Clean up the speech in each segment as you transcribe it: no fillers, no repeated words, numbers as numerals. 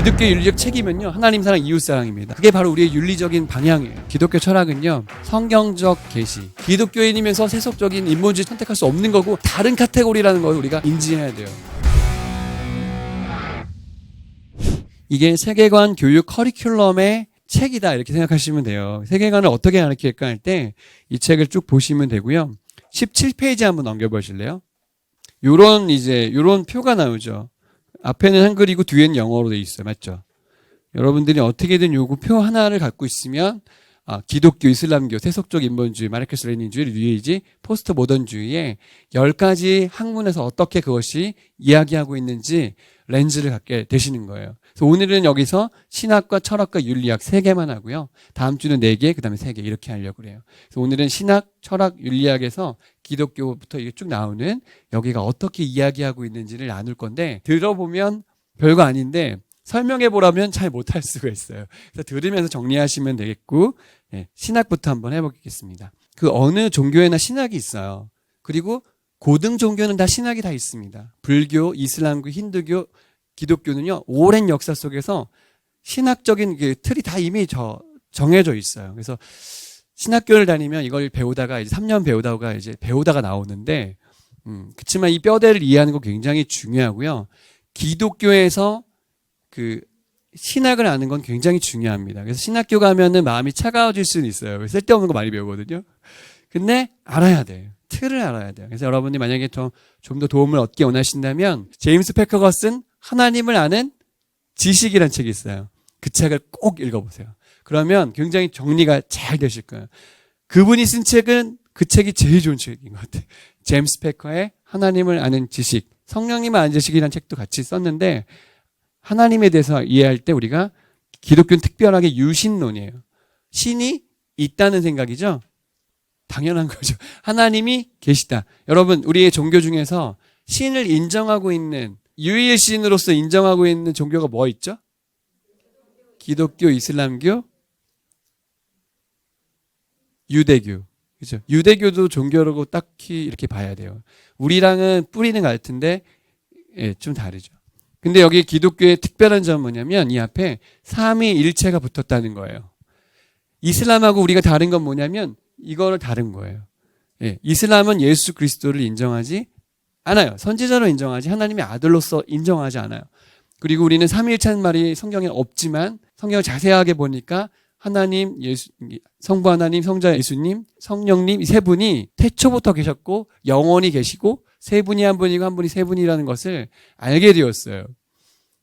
기독교 윤리적 책임은요, 하나님 사랑, 이웃 사랑입니다. 그게 바로 우리의 윤리적인 방향이에요. 기독교 철학은요, 성경적 계시. 기독교인이면서 세속적인 인본주의 선택할 수 없는 거고 다른 카테고리라는 걸 우리가 인지해야 돼요. 이게 세계관 교육 커리큘럼의 책이다 이렇게 생각하시면 돼요. 세계관을 어떻게 가르칠까 할 때 이 책을 쭉 보시면 되고요. 17페이지 한번 넘겨보실래요? 요런 표가 나오죠. 앞에는 한글이고 뒤에는 영어로 돼 있어요. 맞죠? 여러분들이 어떻게든 요거 표 하나를 갖고 있으면 기독교, 이슬람교, 세속적 인본주의, 마르크스 레닌주의, 뉴에이지, 포스트 모던주의의 10가지 학문에서 어떻게 그것이 이야기하고 있는지 렌즈를 갖게 되시는 거예요. 그래서 오늘은 여기서 신학과 철학과 윤리학 3개만 하고요. 다음 주는 4개, 그 다음에 3개 이렇게 하려고 그래요. 그래서 오늘은 신학, 철학, 윤리학에서 기독교부터 이게 쭉 나오는 여기가 어떻게 이야기하고 있는지를 나눌 건데 들어보면 별거 아닌데 설명해 보라면 잘 못할 수가 있어요. 그래서 들으면서 정리하시면 되겠고, 신학부터 한번 해보겠습니다. 그 어느 종교에나 신학이 있어요. 그리고 고등 종교는 다 신학이 다 있습니다. 불교, 이슬람교, 힌두교, 기독교는요, 오랜 역사 속에서 신학적인 그 틀이 다 이미 정해져 있어요. 그래서 신학교를 다니면 이걸 배우다가 이제 3년 배우다가 나오는데, 그치만 이 뼈대를 이해하는 거 굉장히 중요하고요. 기독교에서 그 신학을 아는 건 굉장히 중요합니다. 그래서 신학교 가면은 마음이 차가워질 수는 있어요. 쓸데없는 거 많이 배우거든요. 근데 알아야 돼요. 틀을 알아야 돼요. 그래서 여러분이 만약에 좀 더 도움을 얻기 원하신다면 제임스 패커가 쓴 하나님을 아는 지식이라는 책이 있어요. 그 책을 꼭 읽어보세요. 그러면 굉장히 정리가 잘 되실 거예요. 그분이 쓴 책은 그 책이 제일 좋은 책인 것 같아요. 제임스 패커의 하나님을 아는 지식, 성령님을 아는 지식이라는 책도 같이 썼는데 하나님에 대해서 이해할 때 우리가 기독교는 특별하게 유신론이에요. 신이 있다는 생각이죠. 당연한 거죠. 하나님이 계시다. 여러분, 우리의 종교 중에서 신을 인정하고 있는 유일 신으로서 인정하고 있는 종교가 뭐 있죠? 기독교, 이슬람교, 유대교. 그죠? 유대교도 종교라고 딱히 이렇게 봐야 돼요. 우리랑은 뿌리는 같은데 좀 다르죠. 근데 여기 기독교의 특별한 점은 뭐냐면 이 앞에 삼위일체가 붙었다는 거예요. 이슬람하고 우리가 다른 건 뭐냐면 이거를 다른 거예요. 이슬람은 예수 그리스도를 인정하지 않아요. 선지자로 인정하지 하나님의 아들로서 인정하지 않아요. 그리고 우리는 삼위일체는 말이 성경에 없지만 성경을 자세하게 보니까 하나님, 성부 하나님, 성자 예수님, 성령님 이 세 분이 태초부터 계셨고 영원히 계시고 세 분이 한 분이고 한 분이 세 분이라는 것을 알게 되었어요.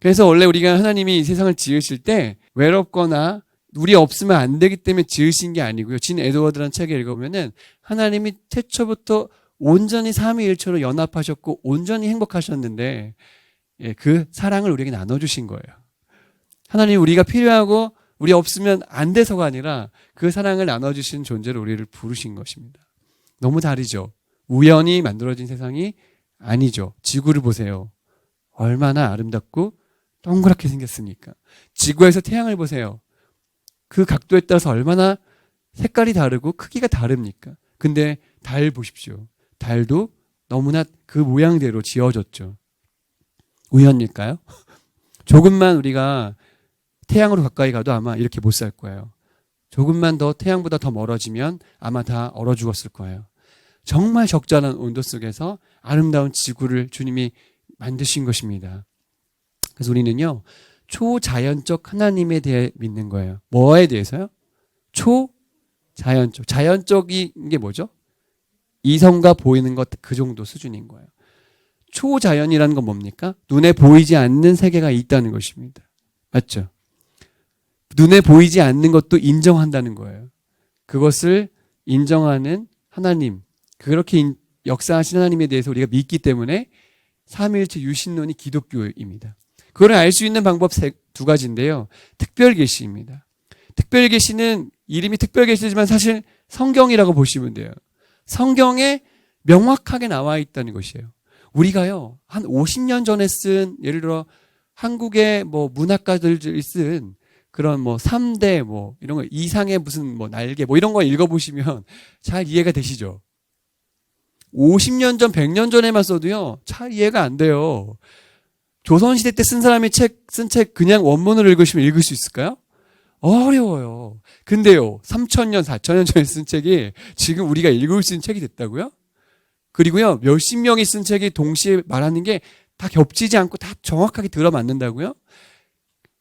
그래서 원래 우리가 하나님이 이 세상을 지으실 때 외롭거나 우리 없으면 안 되기 때문에 지으신 게 아니고요. 진 에드워드라는 책을 읽어보면은 하나님이 태초부터 온전히 삼위일체로 연합하셨고 온전히 행복하셨는데 그 사랑을 우리에게 나눠주신 거예요. 하나님 우리가 필요하고 우리 없으면 안 돼서가 아니라 그 사랑을 나눠주신 존재로 우리를 부르신 것입니다. 너무 다르죠. 우연히 만들어진 세상이 아니죠. 지구를 보세요. 얼마나 아름답고 동그랗게 생겼습니까? 지구에서 태양을 보세요. 그 각도에 따라서 얼마나 색깔이 다르고 크기가 다릅니까? 근데 달 보십시오. 달도 너무나 그 모양대로 지어졌죠. 우연일까요? 조금만 우리가 태양으로 가까이 가도 아마 이렇게 못 살 거예요. 조금만 더 태양보다 더 멀어지면 아마 다 얼어 죽었을 거예요. 정말 적절한 온도 속에서 아름다운 지구를 주님이 만드신 것입니다. 그래서 우리는요, 초자연적 하나님에 대해 믿는 거예요. 뭐에 대해서요? 초자연적. 자연적인 게 뭐죠? 이성과 보이는 것 그 정도 수준인 거예요. 초자연이라는 건 뭡니까? 눈에 보이지 않는 세계가 있다는 것입니다. 맞죠? 눈에 보이지 않는 것도 인정한다는 거예요. 그것을 인정하는 하나님, 그렇게 역사하신 하나님에 대해서 우리가 믿기 때문에 삼위일체 유신론이 기독교입니다. 그걸 알 수 있는 방법 2가지인데요. 특별계시입니다. 특별계시는 이름이 특별계시지만 사실 성경이라고 보시면 돼요. 성경에 명확하게 나와 있다는 것이에요. 우리가요, 한 50년 전에 쓴, 예를 들어 한국의 뭐 문학가들이 쓴 그런 뭐 3대 뭐 이런 거 이상의 무슨 뭐 날개 뭐 이런 거 읽어보시면 잘 이해가 되시죠? 50년 전, 100년 전에만 써도요, 잘 이해가 안 돼요. 조선시대 때 쓴 사람이 쓴 책 그냥 원문으로 읽으시면 읽을 수 있을까요? 어려워요. 근데요, 3,000년, 4,000년 전에 쓴 책이 지금 우리가 읽을 수 있는 책이 됐다고요? 그리고요, 몇십 명이 쓴 책이 동시에 말하는 게 다 겹치지 않고 다 정확하게 들어맞는다고요?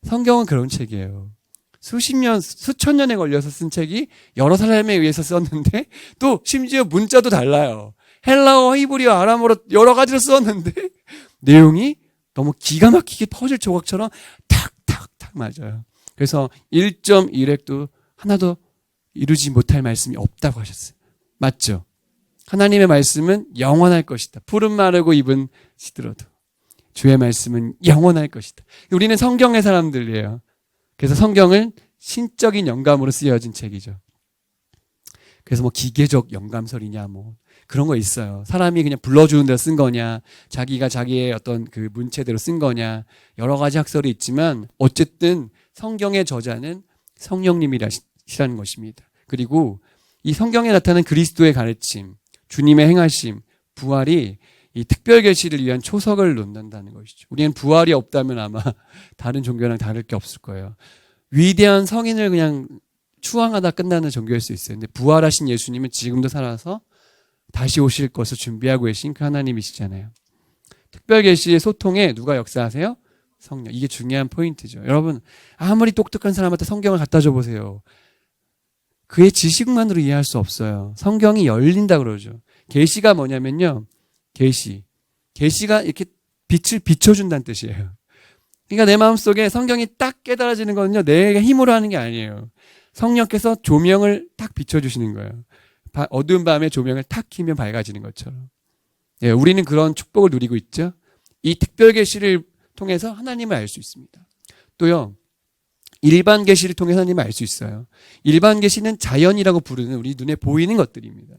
성경은 그런 책이에요. 수십 년, 수천 년에 걸려서 쓴 책이 여러 사람에 의해서 썼는데 또 심지어 문자도 달라요. 헬라어, 히브리어, 아람어로 여러 가지로 썼는데 내용이 너무 기가 막히게 퍼즐 조각처럼 탁탁탁 맞아요. 그래서 1.1획도 하나도 이루지 못할 말씀이 없다고 하셨어요. 맞죠? 하나님의 말씀은 영원할 것이다. 푸른 마르고 입은 시들어도 주의 말씀은 영원할 것이다. 우리는 성경의 사람들이에요. 그래서 성경은 신적인 영감으로 쓰여진 책이죠. 그래서 뭐 기계적 영감설이냐 뭐 그런 거 있어요. 사람이 그냥 불러주는 대로 쓴 거냐, 자기가 자기의 어떤 그 문체대로 쓴 거냐, 여러 가지 학설이 있지만 어쨌든 성경의 저자는 성령님이라는 것입니다. 그리고 이 성경에 나타나는 그리스도의 가르침, 주님의 행하심, 부활이 이 특별 계시를 위한 초석을 놓는다는 것이죠. 우리는 부활이 없다면 아마 다른 종교랑 다를 게 없을 거예요. 위대한 성인을 그냥 추앙하다 끝나는 종교일 수 있어요. 근데 부활하신 예수님은 지금도 살아서 다시 오실 것을 준비하고 계신 그 하나님이시잖아요. 특별 계시의 소통에 누가 역사하세요? 성령. 이게 중요한 포인트죠. 여러분, 아무리 똑똑한 사람한테 성경을 갖다 줘 보세요. 그의 지식만으로 이해할 수 없어요. 성경이 열린다 그러죠. 계시가 뭐냐면요. 계시가 이렇게 빛을 비춰준다는 뜻이에요. 그러니까 내 마음속에 성경이 딱 깨달아지는 거는요. 내 힘으로 하는 게 아니에요. 성령께서 조명을 딱 비춰주시는 거예요. 어두운 밤에 조명을 탁 켜면 밝아지는 것처럼. 예, 우리는 그런 축복을 누리고 있죠. 이 특별 계시를 통해서 하나님을 알 수 있습니다. 또요. 일반 계시를 통해 하나님을 알 수 있어요. 일반 계시는 자연이라고 부르는 우리 눈에 보이는 것들입니다.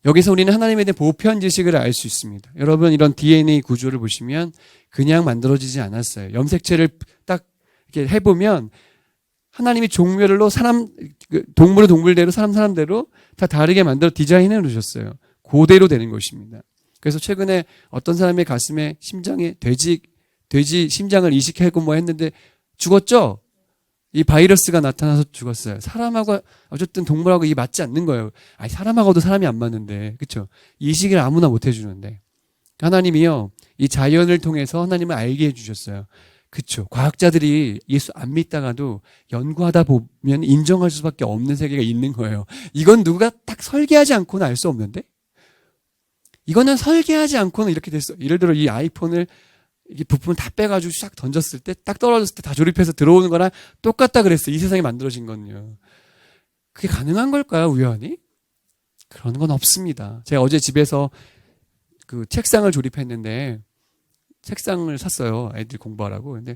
여기서 우리는 하나님에 대한 보편 지식을 알 수 있습니다. 여러분 이런 DNA 구조를 보시면 그냥 만들어지지 않았어요. 염색체를 딱 이렇게 해보면 하나님이 종류별로 동물은 동물대로 사람대로 다 다르게 만들어 디자인해 놓으셨어요. 그대로 되는 것입니다. 그래서 최근에 어떤 사람의 가슴에 심장에 돼지 심장을 이식하고 뭐 했는데 죽었죠? 이 바이러스가 나타나서 죽었어요. 사람하고 어쨌든 동물하고 이게 맞지 않는 거예요. 아니 사람하고도 사람이 안 맞는데, 그렇죠? 이식을 아무나 못 해주는데 하나님이요 이 자연을 통해서 하나님을 알게 해주셨어요. 그렇죠? 과학자들이 예수 안 믿다가도 연구하다 보면 인정할 수밖에 없는 세계가 있는 거예요. 이건 누가 딱 설계하지 않고는 알 수 없는데, 이거는 설계하지 않고는 이렇게 됐어. 예를 들어 이 아이폰을 이게 부품을 다 빼가지고 싹 던졌을 때, 딱 떨어졌을 때 다 조립해서 들어오는 거랑 똑같다 그랬어. 이 세상에 만들어진 건요. 그게 가능한 걸까요, 우연히? 그런 건 없습니다. 제가 어제 집에서 그 책상을 조립했는데, 책상을 샀어요. 애들 공부하라고. 근데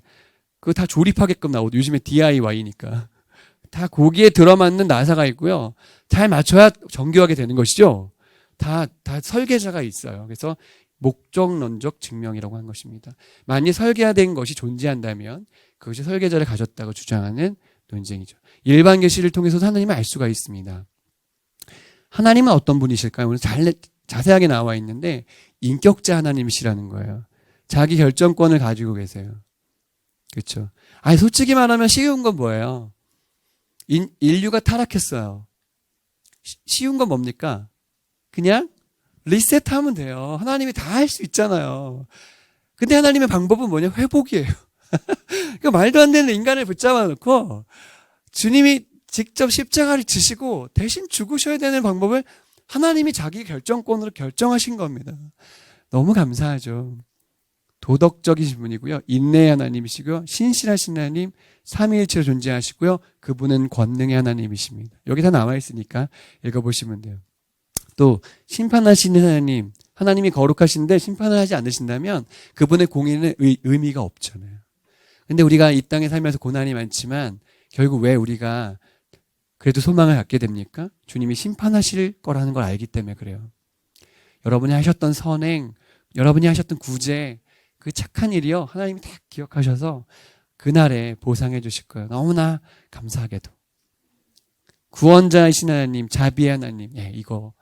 그거 다 조립하게끔 나오고, 요즘에 DIY니까. 다 거기에 들어맞는 나사가 있고요. 잘 맞춰야 정교하게 되는 것이죠. 다 설계자가 있어요. 그래서 목적론적 증명이라고 한 것입니다. 만약 설계화된 것이 존재한다면 그것이 설계자를 가졌다고 주장하는 논쟁이죠. 일반 계시를 통해서도 하나님을 알 수가 있습니다. 하나님은 어떤 분이실까요? 오늘 자세하게 나와 있는데 인격자 하나님이시라는 거예요. 자기 결정권을 가지고 계세요. 그렇죠? 아니 솔직히 말하면 쉬운 건 뭐예요? 인류가 타락했어요. 쉬운 건 뭡니까? 그냥 리셋하면 돼요. 하나님이 다 할 수 있잖아요. 근데 하나님의 방법은 뭐냐? 회복이에요. 그 말도 안 되는 인간을 붙잡아 놓고 주님이 직접 십자가를 지시고 대신 죽으셔야 되는 방법을 하나님이 자기 결정권으로 결정하신 겁니다. 너무 감사하죠. 도덕적이신 분이고요. 인내의 하나님이시고요. 신실하신 하나님, 삼위일체로 존재하시고요. 그분은 권능의 하나님이십니다. 여기 다 나와 있으니까 읽어보시면 돼요. 또 심판하시는 하나님, 하나님이 거룩하신데 심판을 하지 않으신다면 그분의 공의는 의미가 없잖아요. 근데 우리가 이 땅에 살면서 고난이 많지만 결국 왜 우리가 그래도 소망을 갖게 됩니까? 주님이 심판하실 거라는 걸 알기 때문에 그래요. 여러분이 하셨던 선행, 여러분이 하셨던 구제, 그 착한 일이요 하나님이 다 기억하셔서 그날에 보상해 주실 거예요. 너무나 감사하게도. 구원자이신 하나님, 자비의 하나님, 이거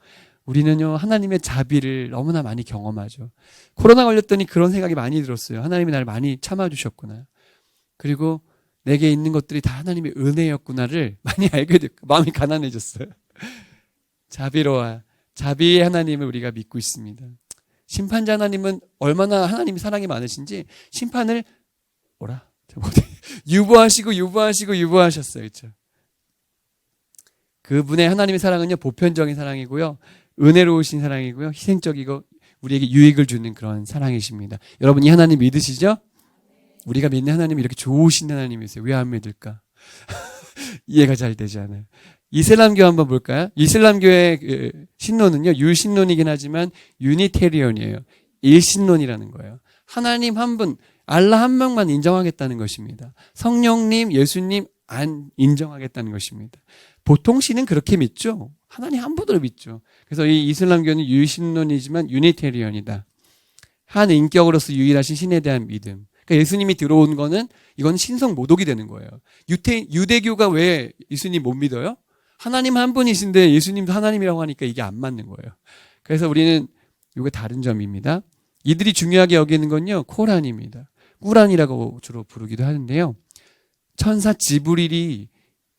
우리는요, 하나님의 자비를 너무나 많이 경험하죠. 코로나 걸렸더니 그런 생각이 많이 들었어요. 하나님이 나를 많이 참아주셨구나. 그리고 내게 있는 것들이 다 하나님의 은혜였구나를 많이 알게 됐고, 마음이 가난해졌어요. 자비의 하나님을 우리가 믿고 있습니다. 심판자 하나님은 얼마나 하나님이 사랑이 많으신지 심판을 유보하셨어요. 그렇죠? 그분의 하나님의 사랑은요, 보편적인 사랑이고요, 은혜로우신 사랑이고요, 희생적이고 우리에게 유익을 주는 그런 사랑이십니다. 여러분, 이 하나님 믿으시죠? 우리가 믿는 하나님이 이렇게 좋으신 하나님이세요. 왜 안 믿을까? 이해가 잘 되지 않아요. 이슬람교 한번 볼까요? 이슬람교의 신론은요, 유신론이긴 하지만 유니테리언이에요. 일신론이라는 거예요. 하나님 한 분, 알라 한 명만 인정하겠다는 것입니다. 성령님, 예수님 안 인정하겠다는 것입니다. 보통 신은 그렇게 믿죠. 하나님 한 분으로 믿죠. 그래서 이 이슬람교는 유신론이지만 유니테리언이다. 한 인격으로서 유일하신 신에 대한 믿음. 그러니까 예수님이 들어온 거는 이건 신성 모독이 되는 거예요. 유대교가 왜 예수님 못 믿어요? 하나님 한 분이신데 예수님도 하나님이라고 하니까 이게 안 맞는 거예요. 그래서 우리는 이게 다른 점입니다. 이들이 중요하게 여기는 건요, 코란입니다. 꾸란이라고 주로 부르기도 하는데요. 천사 지브릴이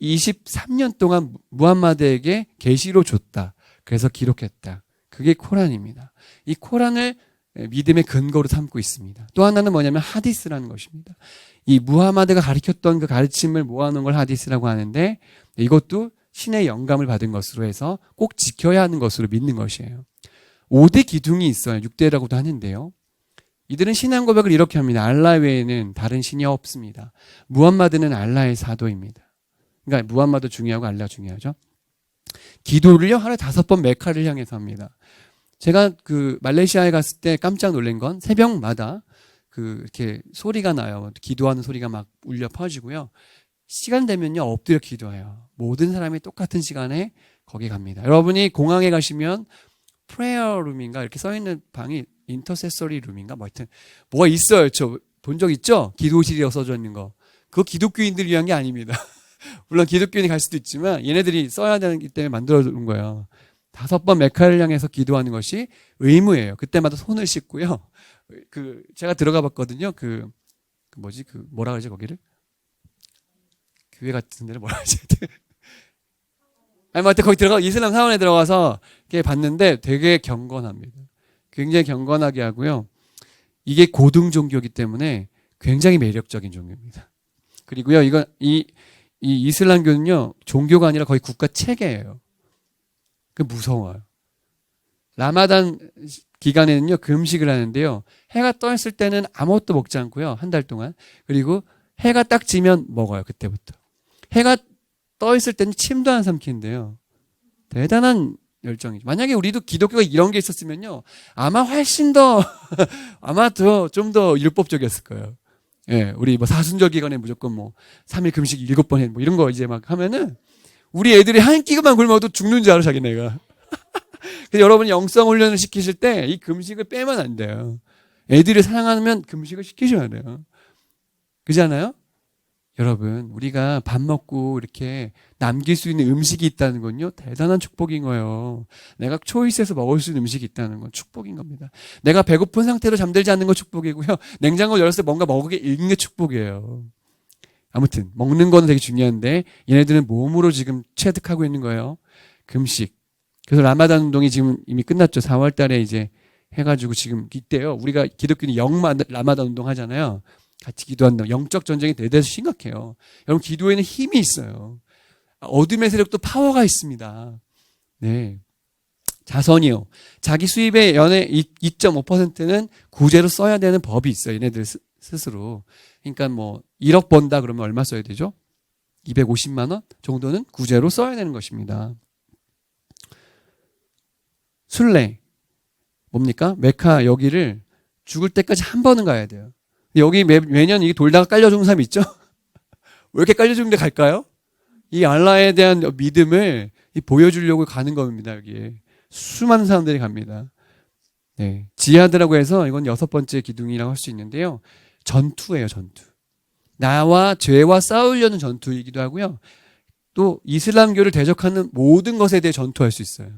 23년 동안 무함마드에게 계시로 줬다. 그래서 기록했다. 그게 코란입니다. 이 코란을 믿음의 근거로 삼고 있습니다. 또 하나는 뭐냐면 하디스라는 것입니다. 이 무하마드가 가르쳤던 그 가르침을 모아놓은 걸 하디스라고 하는데, 이것도 신의 영감을 받은 것으로 해서 꼭 지켜야 하는 것으로 믿는 것이에요. 5대 기둥이 있어요. 6대라고도 하는데요. 이들은 신앙 고백을 이렇게 합니다. 알라 외에는 다른 신이 없습니다. 무함마드는 알라의 사도입니다. 그러니까 무함마드 중요하고 알라 중요하죠. 기도를요, 하루에 5번 메카를 향해서 합니다. 제가 그 말레이시아에 갔을 때 깜짝 놀란 건 새벽마다 이렇게 소리가 나요. 기도하는 소리가 막 울려 퍼지고요. 시간 되면요, 엎드려 기도해요. 모든 사람이 똑같은 시간에 거기 갑니다. 여러분이 공항에 가시면 프레이어 룸인가 이렇게 써 있는 방이 인터세서리 룸인가 뭐 하여튼 뭐가 있어요. 저 본 적 있죠? 기도실이 써져 있는 거. 그거 기독교인들 위한 게 아닙니다. 물론 기독교인이 갈 수도 있지만 얘네들이 써야 되기 때문에 만들어 놓은 거예요. 5번 메카를 향해서 기도하는 것이 의무예요. 그때마다 손을 씻고요. 제가 들어가 봤거든요. 뭐라 그러지, 거기를? 교회 같은 데를 뭐라 그러지? 아니, 뭐, 거기 이슬람 사원에 들어가서 이렇게 봤는데 되게 경건합니다. 굉장히 경건하게 하고요. 이게 고등 종교이기 때문에 굉장히 매력적인 종교입니다. 그리고요, 이 이슬람교는요, 종교가 아니라 거의 국가 체계예요. 무서워요. 라마단 기간에는요, 금식을 하는데요. 해가 떠 있을 때는 아무것도 먹지 않고요. 한 달 동안. 그리고 해가 딱 지면 먹어요. 그때부터. 해가 떠 있을 때는 침도 안 삼키는데요. 대단한 열정이죠. 만약에 우리도 기독교가 이런 게 있었으면요, 아마 훨씬 더 아마 좀 더 율법적이었을 거예요. 예, 우리 뭐 사순절 기간에 무조건 뭐 3일 금식 7번 해 뭐 이런 거 이제 막 하면은 우리 애들이 한 끼만 굶어도 죽는 줄 알아, 자기네가. 그래서 여러분이 영성 훈련을 시키실 때 이 금식을 빼면 안 돼요. 애들이 사랑하면 금식을 시키셔야 돼요. 그렇잖아요? 여러분, 우리가 밥 먹고 이렇게 남길 수 있는 음식이 있다는 건요, 대단한 축복인 거예요. 내가 초이스해서 먹을 수 있는 음식이 있다는 건 축복인 겁니다. 내가 배고픈 상태로 잠들지 않는 건 축복이고요. 냉장고 열었을 때 뭔가 먹게 읽는 게 축복이에요. 아무튼 먹는 거는 되게 중요한데 얘네들은 몸으로 지금 체득하고 있는 거예요. 금식. 그래서 라마단 운동이 지금 이미 끝났죠. 4월 달에 이제 해가지고 지금 이때요. 우리가 기독교는 라마단 운동 하잖아요. 같이 기도한다. 영적 전쟁이 대대로 심각해요. 여러분, 기도에는 힘이 있어요. 어둠의 세력도 파워가 있습니다. 네. 자선이요. 자기 수입의 연의 2.5%는 구제로 써야 되는 법이 있어요. 얘네들 스스로. 그러니까 뭐 1억 번다 그러면 얼마 써야 되죠? 250만 원 정도는 구제로 써야 되는 것입니다. 순례. 뭡니까? 메카 여기를 죽을 때까지 한 번은 가야 돼요. 여기 매년 이게 돌다가 깔려주는 사람 있죠? 왜 이렇게 깔려주는데 갈까요? 이 알라에 대한 믿음을 보여주려고 가는 겁니다. 여기에 수많은 사람들이 갑니다. 네, 지하드라고 해서 이건 6번째 기둥이라고 할 수 있는데요. 전투예요, 전투. 나와 죄와 싸우려는 전투이기도 하고요. 또 이슬람교를 대적하는 모든 것에 대해 전투할 수 있어요.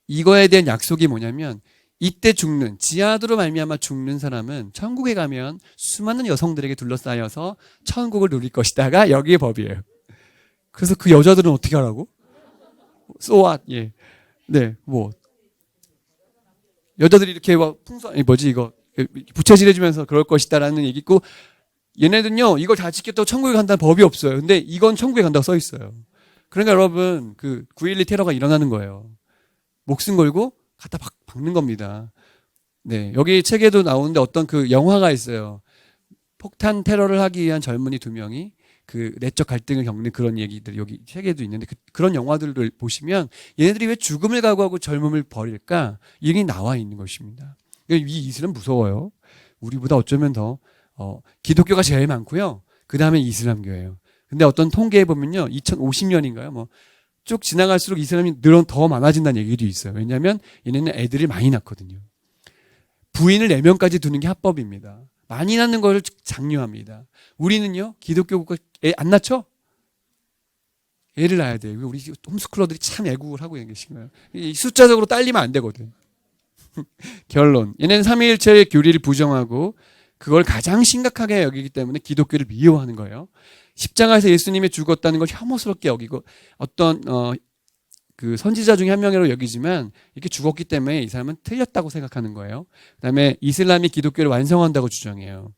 이거에 대한 약속이 뭐냐면 이때 죽는, 지하드로 말미암아 죽는 사람은 천국에 가면 수많은 여성들에게 둘러싸여서 천국을 누릴 것이다가 여기에 법이에요. 그래서 그 여자들은 어떻게 하라고? So what? 예. 네, 뭐. 여자들이 이렇게 막 부채질 해주면서 그럴 것이다라는 얘기 있고, 얘네들은요, 이걸 다 지켰다고 천국에 간다는 법이 없어요. 근데 이건 천국에 간다고 써 있어요. 그러니까 여러분, 그 9.12 테러가 일어나는 거예요. 목숨 걸고 갖다 박는 겁니다. 네, 여기 책에도 나오는데 어떤 그 영화가 있어요. 폭탄 테러를 하기 위한 젊은이 2명이 그 내적 갈등을 겪는 그런 얘기들 여기 책에도 있는데 그런 영화들을 보시면 얘네들이 왜 죽음을 각오하고 젊음을 버릴까? 이게 나와 있는 것입니다. 이 이슬람 무서워요. 우리보다 어쩌면 더 기독교가 제일 많고요. 그 다음에 이슬람교예요. 근데 어떤 통계에 보면요, 2050년인가요? 뭐 쭉 지나갈수록 이슬람이 더 많아진다는 얘기도 있어요. 왜냐하면 얘네는 애들을 많이 낳거든요. 부인을 4명까지 두는 게 합법입니다. 많이 낳는 걸 장려합니다. 우리는요, 기독교 국가 애 안 낳죠? 애를 낳아야 돼요. 우리 홈스쿨러들이 참 애국을 하고 계신 거예요. 숫자적으로 딸리면 안 되거든. 결론. 얘네는 삼위일체의 교리를 부정하고 그걸 가장 심각하게 여기기 때문에 기독교를 미워하는 거예요. 십자가에서 예수님이 죽었다는 걸 혐오스럽게 여기고 어떤 그 선지자 중에 한 명으로 여기지만 이렇게 죽었기 때문에 이 사람은 틀렸다고 생각하는 거예요. 그다음에 이슬람이 기독교를 완성한다고 주장해요.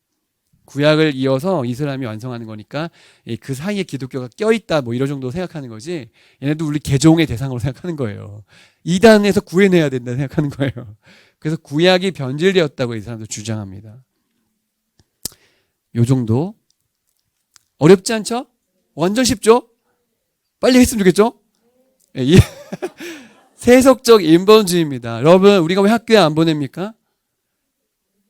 구약을 이어서 이슬람이 완성하는 거니까 그 사이에 기독교가 껴있다 뭐 이런 정도 생각하는 거지, 얘네도 우리 개종의 대상으로 생각하는 거예요. 이단에서 구해내야 된다 생각하는 거예요. 그래서 구약이 변질되었다고 이 사람도 주장합니다. 요 정도. 어렵지 않죠? 완전 쉽죠? 빨리 했으면 좋겠죠? 세속적 인본주의입니다. 여러분, 우리가 왜 학교에 안 보냅니까?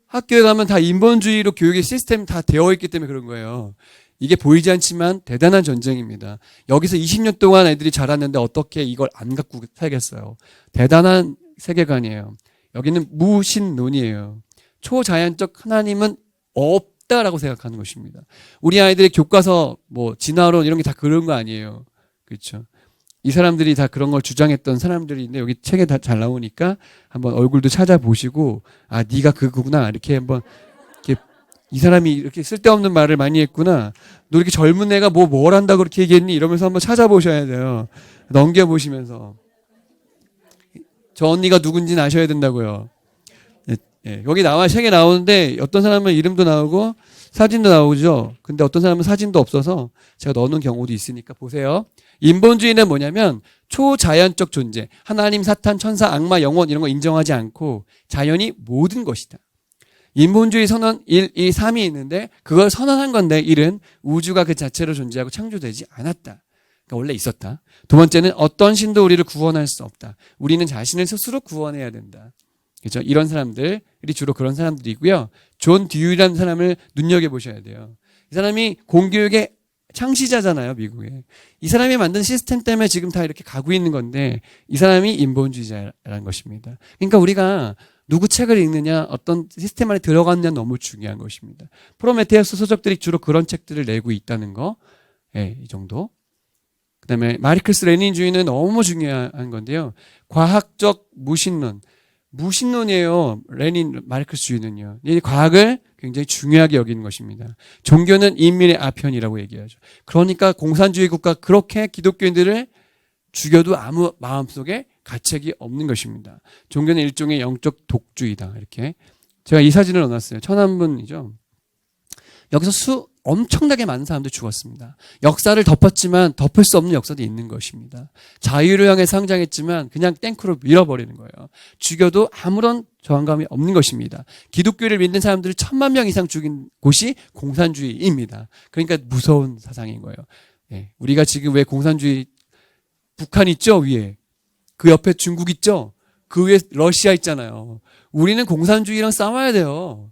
학교에 가면 다 인본주의로 교육의 시스템이 다 되어 있기 때문에 그런 거예요. 이게 보이지 않지만 대단한 전쟁입니다. 여기서 20년 동안 애들이 자랐는데 어떻게 이걸 안 갖고 살겠어요? 대단한 세계관이에요. 여기는 무신론이에요. 초자연적 하나님은 없다라고 생각하는 것입니다. 우리 아이들의 교과서, 뭐 진화론 이런 게 다 그런 거 아니에요. 그렇죠? 이 사람들이 다 그런 걸 주장했던 사람들인데 여기 책에 다 잘 나오니까 한번 얼굴도 찾아보시고, 아, 네가 그거구나 이렇게 한번 이렇게, 이 사람이 이렇게 쓸데없는 말을 많이 했구나, 너 이렇게 젊은 애가 뭘 한다고 그렇게 얘기했니 이러면서 한번 찾아보셔야 돼요. 넘겨보시면서 저 언니가 누군지는 아셔야 된다고요. 예, 여기 책에 나오는데 어떤 사람은 이름도 나오고 사진도 나오죠. 근데 어떤 사람은 사진도 없어서 제가 넣어놓은 경우도 있으니까 보세요. 인본주의는 뭐냐면 초자연적 존재, 하나님, 사탄, 천사, 악마, 영혼 이런 거 인정하지 않고 자연이 모든 것이다. 인본주의 선언 1, 2, 3이 있는데 그걸 선언한 건데 1은 우주가 그 자체로 존재하고 창조되지 않았다. 그러니까 원래 있었다. 두 번째는 어떤 신도 우리를 구원할 수 없다. 우리는 자신을 스스로 구원해야 된다. 그렇죠? 이런 사람들이 주로 그런 사람들이고요. 존 듀이라는 사람을 눈여겨보셔야 돼요. 이 사람이 공교육의 창시자잖아요, 미국에. 이 사람이 만든 시스템 때문에 지금 다 이렇게 가고 있는 건데 이 사람이 인본주의자라는 것입니다. 그러니까 우리가 누구 책을 읽느냐, 어떤 시스템 안에 들어갔느냐 너무 중요한 것입니다. 프로메테우스 서적들이 주로 그런 책들을 내고 있다는 거. 예, 이 정도. 그 다음에 마르크스 레닌주의는 너무 중요한 건데요. 과학적 무신론이에요. 레닌 마르크스주의는요. 이 과학을 굉장히 중요하게 여기는 것입니다. 종교는 인민의 아편이라고 얘기하죠. 그러니까 공산주의 국가 그렇게 기독교인들을 죽여도 아무 마음속에 가책이 없는 것입니다. 종교는 일종의 영적 독주이다. 이렇게 제가 이 사진을 넣어놨어요. 천안문이죠. 여기서 엄청나게 많은 사람들이 죽었습니다. 역사를 덮었지만 덮을 수 없는 역사도 있는 것입니다. 자유를 향해 상장했지만 그냥 탱크로 밀어버리는 거예요. 죽여도 아무런 저항감이 없는 것입니다. 기독교를 믿는 사람들을 1000만 명 이상 죽인 곳이 공산주의입니다. 그러니까 무서운 사상인 거예요. 네. 우리가 지금 왜 공산주의, 북한 있죠, 위에. 그 옆에 중국 있죠. 그 위에 러시아 있잖아요. 우리는 공산주의랑 싸워야 돼요.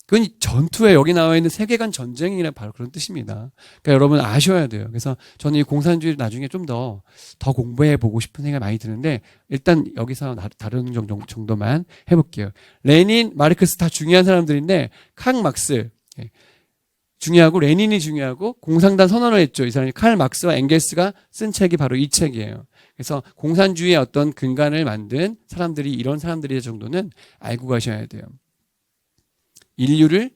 그건 전투에 여기 나와 있는 세계관 전쟁이라 바로 그런 뜻입니다. 그러니까 여러분 아셔야 돼요. 그래서 저는 이 공산주의를 나중에 좀 더 공부해 보고 싶은 생각이 많이 드는데 일단 여기서 다른 정도만 해볼게요. 레닌, 마르크스 다 중요한 사람들인데 칼 막스 중요하고 레닌이 중요하고 공산당 선언을 했죠. 이 사람이 칼 막스와 엥겔스가 쓴 책이 바로 이 책이에요. 그래서 공산주의의 어떤 근간을 만든 사람들이 이런 사람들이 정도는 알고 가셔야 돼요. 인류를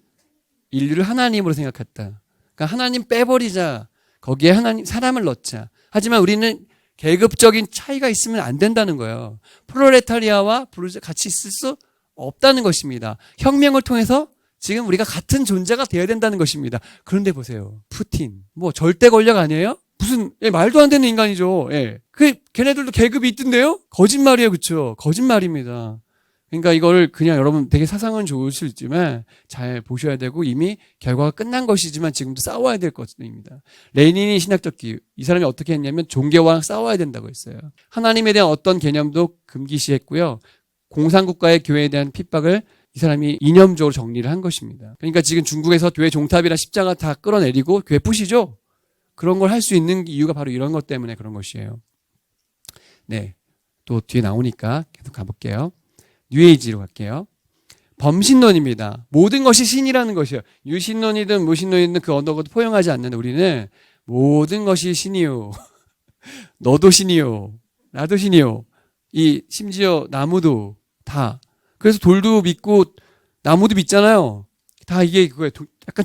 하나님으로 생각했다. 그러니까 하나님 빼버리자. 거기에 하나님 사람을 넣자. 하지만 우리는 계급적인 차이가 있으면 안 된다는 거예요. 프롤레타리아와 부르주아 같이 있을 수 없다는 것입니다. 혁명을 통해서 지금 우리가 같은 존재가 되어야 된다는 것입니다. 그런데 보세요. 푸틴. 뭐 절대 권력 아니에요? 무슨 말도 안 되는 인간이죠. 예. 걔네들도 계급이 있던데요? 거짓말이에요. 그렇죠? 거짓말입니다. 그러니까 이걸 그냥 여러분 되게 사상은 좋으실지만 잘 보셔야 되고 이미 결과가 끝난 것이지만 지금도 싸워야 될 것입니다. 레닌이 신학적 기유. 이 사람이 어떻게 했냐면 종교와 싸워야 된다고 했어요. 하나님에 대한 어떤 개념도 금기시했고요. 공산국가의 교회에 대한 핍박을 이 사람이 이념적으로 정리를 한 것입니다. 그러니까 지금 중국에서 교회 종탑이나 십자가 다 끌어내리고 교회 부시죠? 그런 걸 할 수 있는 이유가 바로 이런 것 때문에 그런 것이에요. 네. 또 뒤에 나오니까 계속 가볼게요. 뉴에이지로 갈게요. 범신론입니다. 모든 것이 신이라는 것이에요. 유신론이든 무신론이든 그 언어가 포용하지 않는데 우리는 모든 것이 신이요. 너도 신이요. 나도 신이요. 심지어 나무도 다. 그래서 돌도 믿고 나무도 믿잖아요. 다 이게 그거예요. 약간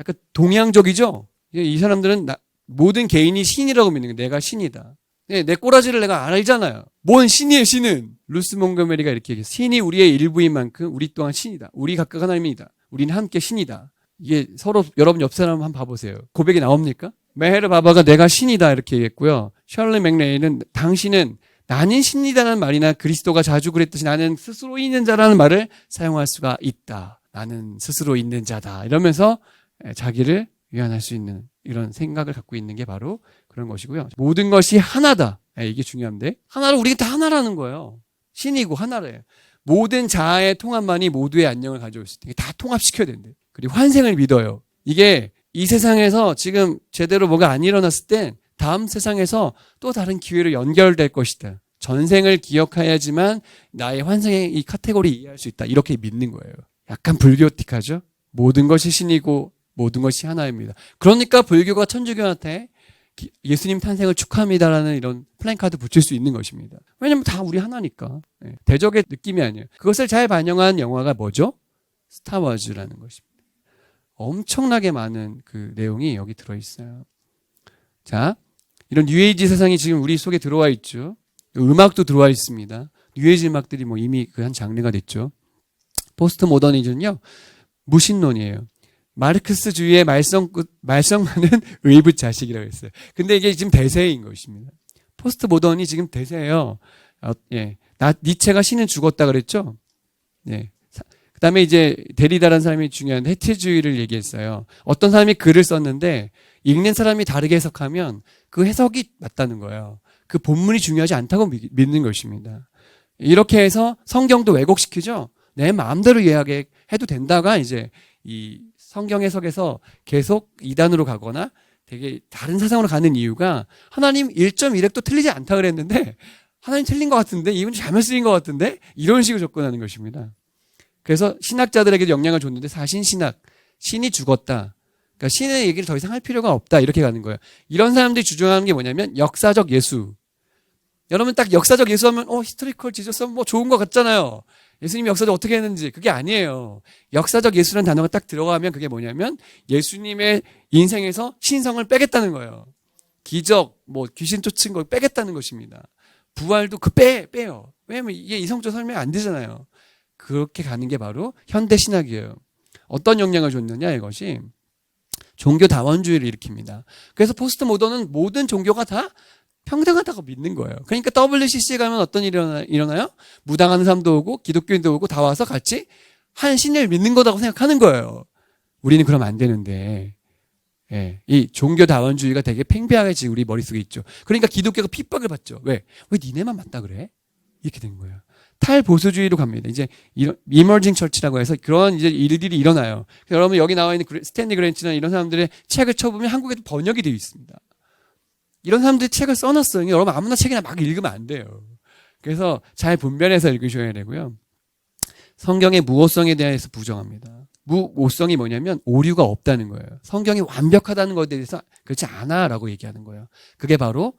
약간 동양적이죠? 이 사람들은 모든 개인이 신이라고 믿는 거예요. 내가 신이다. 내 꼬라지를 내가 알잖아요. 뭔 신이에요, 신은. 루스 몽고메리가 이렇게 얘기해요. 신이 우리의 일부인 만큼 우리 또한 신이다. 우리 각각 하나님이다. 우리는 함께 신이다. 이게 서로 여러분 옆 사람 한번 봐보세요. 고백이 나옵니까? 메헤르 바바가 내가 신이다 이렇게 얘기했고요. 셜리 맥레이는 당신은 나는 신이다라는 말이나 그리스도가 자주 그랬듯이 나는 스스로 있는 자라는 말을 사용할 수가 있다. 나는 스스로 있는 자다. 이러면서 자기를 위안할 수 있는 이런 생각을 갖고 있는 게 바로 그런 것이고요. 모든 것이 하나다. 이게 중요한데 하나로 우리가 다 하나라는 거예요. 신이고 하나래요. 모든 자아의 통합만이 모두의 안녕을 가져올 수 있다. 다 통합시켜야 된대. 그리고 환생을 믿어요. 이게 이 세상에서 지금 제대로 뭐가 안 일어났을 때 다음 세상에서 또 다른 기회로 연결될 것이다. 전생을 기억해야지만 나의 환생의 이 카테고리 이해할 수 있다. 이렇게 믿는 거예요. 약간 불교틱하죠? 모든 것이 신이고 모든 것이 하나입니다. 그러니까 불교가 천주교한테 예수님 탄생을 축하합니다라는 이런 플랜카드 붙일 수 있는 것입니다. 왜냐면 다 우리 하나니까. 대적의 느낌이 아니에요. 그것을 잘 반영한 영화가 뭐죠? 스타워즈라는 것입니다. 엄청나게 많은 그 내용이 여기 들어있어요. 자, 이런 뉴에이지 세상이 지금 우리 속에 들어와 있죠. 음악도 들어와 있습니다. 뉴에이지 음악들이 뭐 이미 그 한 장르가 됐죠. 포스트 모더니즘은요, 무신론이에요. 마르크스주의의 말썽많은 의붓 자식이라고 했어요. 근데 이게 지금 대세인 것입니다. 포스트 모던이 지금 대세예요. 니체가 신은 죽었다 그랬죠? 예. 그 다음에 이제 데리다라는 사람이 중요한데 해체주의를 얘기했어요. 어떤 사람이 글을 썼는데 읽는 사람이 다르게 해석하면 그 해석이 맞다는 거예요. 그 본문이 중요하지 않다고 믿는 것입니다. 이렇게 해서 성경도 왜곡시키죠? 내 마음대로 이해하게 해도 된다가 이제 이 성경 해석에서 계속 이단으로 가거나 되게 다른 사상으로 가는 이유가 하나님 1.1획도 틀리지 않다 그랬는데 하나님 틀린 것 같은데 이분 잘못 쓰인 것 같은데 이런 식으로 접근하는 것입니다. 그래서 신학자들에게도 영향을 줬는데 사신신학, 신이 죽었다. 그러니까 신의 얘기를 더 이상 할 필요가 없다 이렇게 가는 거예요. 이런 사람들이 주장하는 게 뭐냐면 역사적 예수. 여러분 딱 역사적 예수 하면 히스토리컬 지저스 하면 뭐 좋은 것 같잖아요. 예수님이 역사적 어떻게 했는지 그게 아니에요. 역사적 예수라는 단어가 딱 들어가면 그게 뭐냐면 예수님의 인생에서 신성을 빼겠다는 거예요. 기적, 뭐 귀신 쫓은 걸 빼겠다는 것입니다. 부활도 빼요. 왜냐면 이게 이성적 설명이 안 되잖아요. 그렇게 가는 게 바로 현대 신학이에요. 어떤 영향을 줬느냐 이것이 종교 다원주의를 일으킵니다. 그래서 포스트 모던은 모든 종교가 다 평등하다고 믿는 거예요. 그러니까 WCC에 가면 어떤 일이 일어나요? 무당하는 사람도 오고 기독교인도 오고 다 와서 같이 한 신을 믿는 거라고 생각하는 거예요. 우리는 그러면 안 되는데 이 종교 다원주의가 되게 팽배하게 지금 우리 머릿속에 있죠. 그러니까 기독교가 핍박을 받죠. 왜 니네만 맞다 그래? 이렇게 된 거예요. 탈보수주의로 갑니다. 이제 이머징 처치라고 해서 그런 이제 일들이 일어나요. 여러분 여기 나와 있는 스탠리 그랜치나 이런 사람들의 책을 쳐보면 한국에도 번역이 되어 있습니다. 이런 사람들이 책을 써놨어요. 여러분 아무나 책이나 막 읽으면 안 돼요. 그래서 잘 분별해서 읽으셔야 되고요. 성경의 무오성에 대해서 부정합니다. 무오성이 뭐냐면 오류가 없다는 거예요. 성경이 완벽하다는 것에 대해서 그렇지 않아라고 얘기하는 거예요. 그게 바로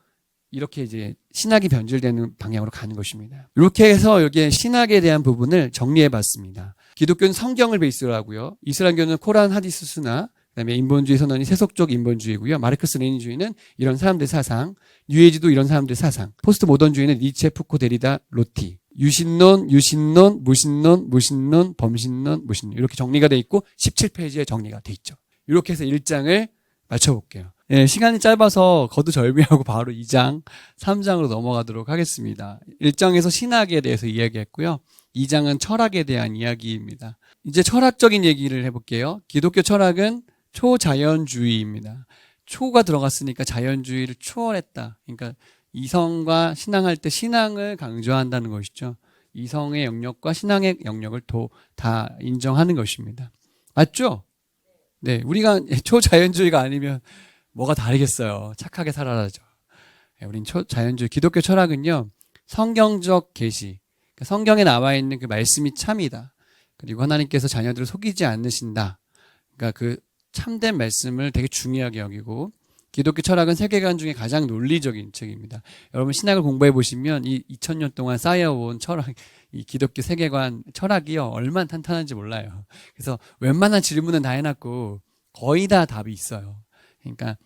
이렇게 이제 신학이 변질되는 방향으로 가는 것입니다. 이렇게 해서 여기에 신학에 대한 부분을 정리해 봤습니다. 기독교는 성경을 베이스로 하고요. 이슬람교는 코란, 하디스, 수나, 그다음에 인본주의 선언이 세속적 인본주의고요. 마르크스 레닌주의는 이런 사람들 사상, 뉴에이지도 이런 사람들 사상, 포스트 모던주의는 니체, 푸코, 데리다, 로티, 유신론, 무신론, 범신론, 무신론 이렇게 정리가 돼 있고 17페이지에 정리가 돼 있죠. 이렇게 해서 1장을 맞춰볼게요. 네, 시간이 짧아서 거두절미하고 바로 2장, 3장으로 넘어가도록 하겠습니다. 1장에서 신학에 대해서 이야기했고요. 2장은 철학에 대한 이야기입니다. 이제 철학적인 얘기를 해볼게요. 기독교 철학은 초자연주의입니다. 초가 들어갔으니까 자연주의를 초월했다. 그러니까 이성과 신앙할 때 신앙을 강조한다는 것이죠. 이성의 영역과 신앙의 영역을 다 인정하는 것입니다. 맞죠? 네, 우리가 초자연주의가 아니면 뭐가 다르겠어요. 착하게 살아라죠. 우린 초자연주의, 기독교 철학은요, 성경적 계시, 그러니까 성경에 나와 있는 그 말씀이 참이다. 그리고 하나님께서 자녀들을 속이지 않으신다. 그러니까 그 참된 말씀을 되게 중요하게 여기고, 기독교 철학은 세계관 중에 가장 논리적인 책입니다. 여러분 신학을 공부해 보시면 이 2000년 동안 쌓여온 철학, 이 기독교 세계관 철학이요 얼마나 탄탄한지 몰라요. 그래서 웬만한 질문은 다 해놨고 거의 다 답이 있어요. 그러니까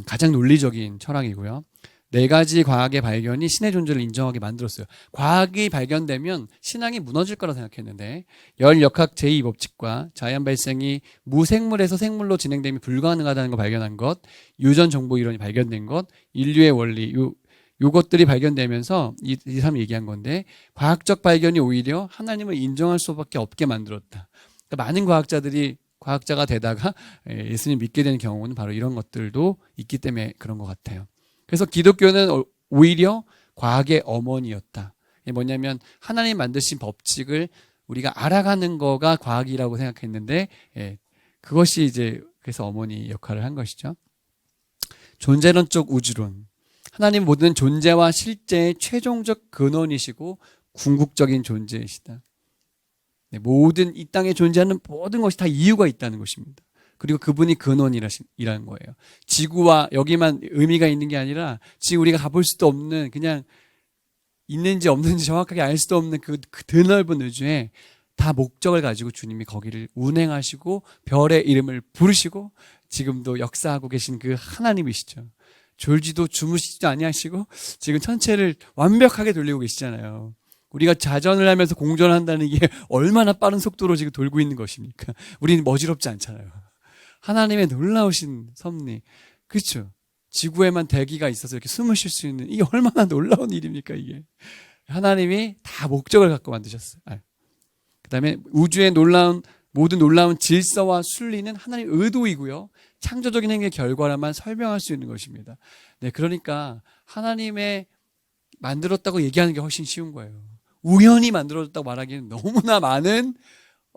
가장 논리적인 철학이고요. 4가지 과학의 발견이 신의 존재를 인정하게 만들었어요. 과학이 발견되면 신앙이 무너질 거라 생각했는데 열역학 제2법칙과 자연 발생이 무생물에서 생물로 진행됨이 불가능하다는 걸 발견한 것, 유전 정보 이론이 발견된 것, 인류의 원리, 요것들이 발견되면서 이 사람이 얘기한 건데 과학적 발견이 오히려 하나님을 인정할 수밖에 없게 만들었다. 그러니까 많은 과학자가 되다가 예수님 믿게 되는 경우는 바로 이런 것들도 있기 때문에 그런 것 같아요. 그래서 기독교는 오히려 과학의 어머니였다. 이게 뭐냐면 하나님 만드신 법칙을 우리가 알아가는 거가 과학이라고 생각했는데 그것이 이제 그래서 어머니 역할을 한 것이죠. 존재론적 우주론. 하나님 모든 존재와 실제의 최종적 근원이시고 궁극적인 존재이시다. 모든 이 땅에 존재하는 모든 것이 다 이유가 있다는 것입니다. 그리고 그분이 근원이라는 거예요. 지구와 여기만 의미가 있는 게 아니라 지금 우리가 가볼 수도 없는 그냥 있는지 없는지 정확하게 알 수도 없는 그 드넓은 우주에 다 목적을 가지고 주님이 거기를 운행하시고 별의 이름을 부르시고 지금도 역사하고 계신 그 하나님이시죠. 졸지도 주무시지도 아니하시고 지금 천체를 완벽하게 돌리고 계시잖아요. 우리가 자전을 하면서 공전한다는 게 얼마나 빠른 속도로 지금 돌고 있는 것입니까? 우리는 머지럽지 않잖아요. 하나님의 놀라우신 섭리. 그렇죠. 지구에만 대기가 있어서 이렇게 숨을 쉴 수 있는 이게 얼마나 놀라운 일입니까 이게. 하나님이 다 목적을 갖고 만드셨어요. 그다음에 우주의 모든 놀라운 질서와 순리는 하나님의 의도이고요. 창조적인 행위의 결과라만 설명할 수 있는 것입니다. 네, 그러니까 하나님의 만들었다고 얘기하는 게 훨씬 쉬운 거예요. 우연히 만들어졌다고 말하기는 너무나 많은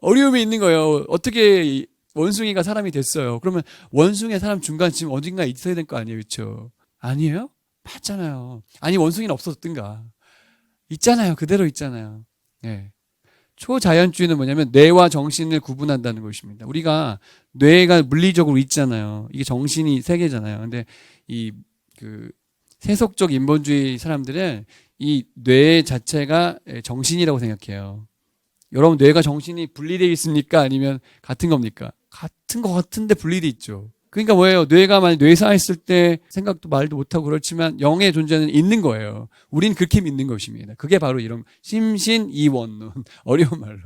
어려움이 있는 거예요. 어떻게 원숭이가 사람이 됐어요. 그러면 원숭이의 사람 중간쯤 어딘가 있어야 될 거 아니에요. 그렇죠? 아니에요? 맞잖아요. 아니 원숭이는 없었든가. 있잖아요. 그대로 있잖아요. 네. 초자연주의는 뭐냐면 뇌와 정신을 구분한다는 것입니다. 우리가 뇌가 물리적으로 있잖아요. 이게 정신이 세 개잖아요. 근데 세속적 인본주의 사람들은 이 뇌 자체가 정신이라고 생각해요. 여러분 뇌가 정신이 분리되어 있습니까? 아니면 같은 겁니까? 같은 것 같은데 분리되어 있죠. 그러니까 뭐예요? 뇌가 만약 뇌사했을 때 생각도 말도 못하고 그렇지만 영의 존재는 있는 거예요. 우린 그렇게 믿는 것입니다. 그게 바로 이런 심신이원론 어려운 말로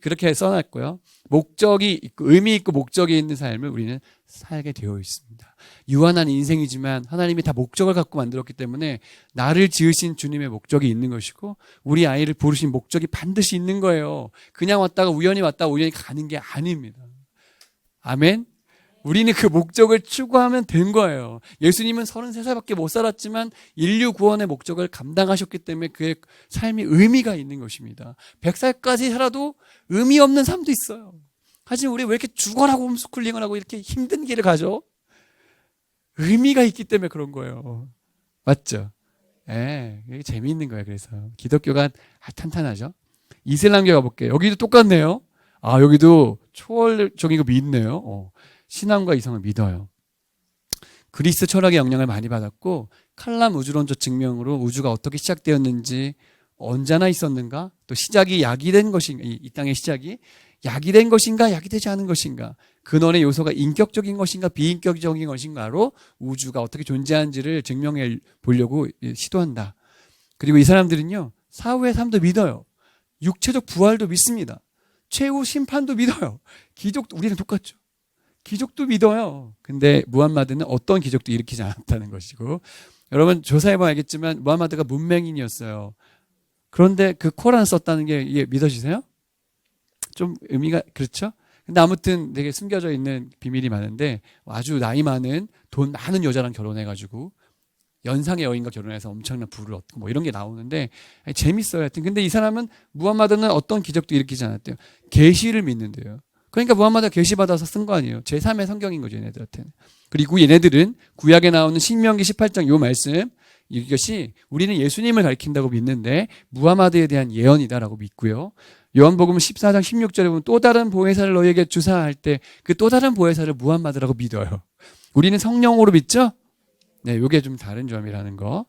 그렇게 써놨고요. 목적이 있고 의미 있고 목적이 있는 삶을 우리는 살게 되어 있습니다. 유한한 인생이지만 하나님이 다 목적을 갖고 만들었기 때문에 나를 지으신 주님의 목적이 있는 것이고 우리 아이를 부르신 목적이 반드시 있는 거예요. 그냥 왔다가 우연히 가는 게 아닙니다. 아멘. 우리는 그 목적을 추구하면 된 거예요. 예수님은 33살밖에 못 살았지만 인류 구원의 목적을 감당하셨기 때문에 그의 삶이 의미가 있는 것입니다. 100살까지 살아도 의미 없는 삶도 있어요. 하지만 우리 왜 이렇게 죽어라고 홈스쿨링을 하고 이렇게 힘든 길을 가죠? 의미가 있기 때문에 그런 거예요. 맞죠? 예, 이게 재미있는 거예요. 그래서 기독교가 탄탄하죠. 이슬람교 가볼게요. 여기도 똑같네요. 여기도 초월적인 거 믿네요. 신앙과 이성을 믿어요. 그리스 철학의 영향을 많이 받았고 칼람 우주론적 증명으로 우주가 어떻게 시작되었는지 언제나 있었는가 또 시작이 약이 된 것인가 이 땅의 시작이 약이 된 것인가 약이 되지 않은 것인가 근원의 요소가 인격적인 것인가 비인격적인 것인가로 우주가 어떻게 존재하는지를 증명해 보려고 시도한다. 그리고 이 사람들은요 사후의 삶도 믿어요. 육체적 부활도 믿습니다. 최후 심판도 믿어요. 기적도 우리는 똑같죠. 기적도 믿어요. 근데 무함마드는 어떤 기적도 일으키지 않았다는 것이고 여러분 조사해보면 알겠지만 무함마드가 문맹인이었어요. 그런데 그 코란 썼다는 게 이게 믿어지세요? 좀 의미가 그렇죠? 근데 아무튼 되게 숨겨져 있는 비밀이 많은데 아주 나이 많은 돈 많은 여자랑 결혼해가지고 연상의 여인과 결혼해서 엄청난 부를 얻고 뭐 이런 게 나오는데 재밌어요. 하여튼 근데 이 사람은 무함마드는 어떤 기적도 일으키지 않았대요. 계시를 믿는데요. 그러니까 무함마드가 계시 받아서 쓴 거 아니에요. 제3의 성경인 거죠, 얘네들한테는. 그리고 얘네들은 구약에 나오는 신명기 18장 요 말씀 이것이 우리는 예수님을 가리킨다고 믿는데 무함마드에 대한 예언이다라고 믿고요. 요한복음 14장 16절에 보면 또 다른 보혜사를 너희에게 주사할 때 그 또 다른 보혜사를 무함마드라고 믿어요. 우리는 성령으로 믿죠? 네, 요게 좀 다른 점이라는 거.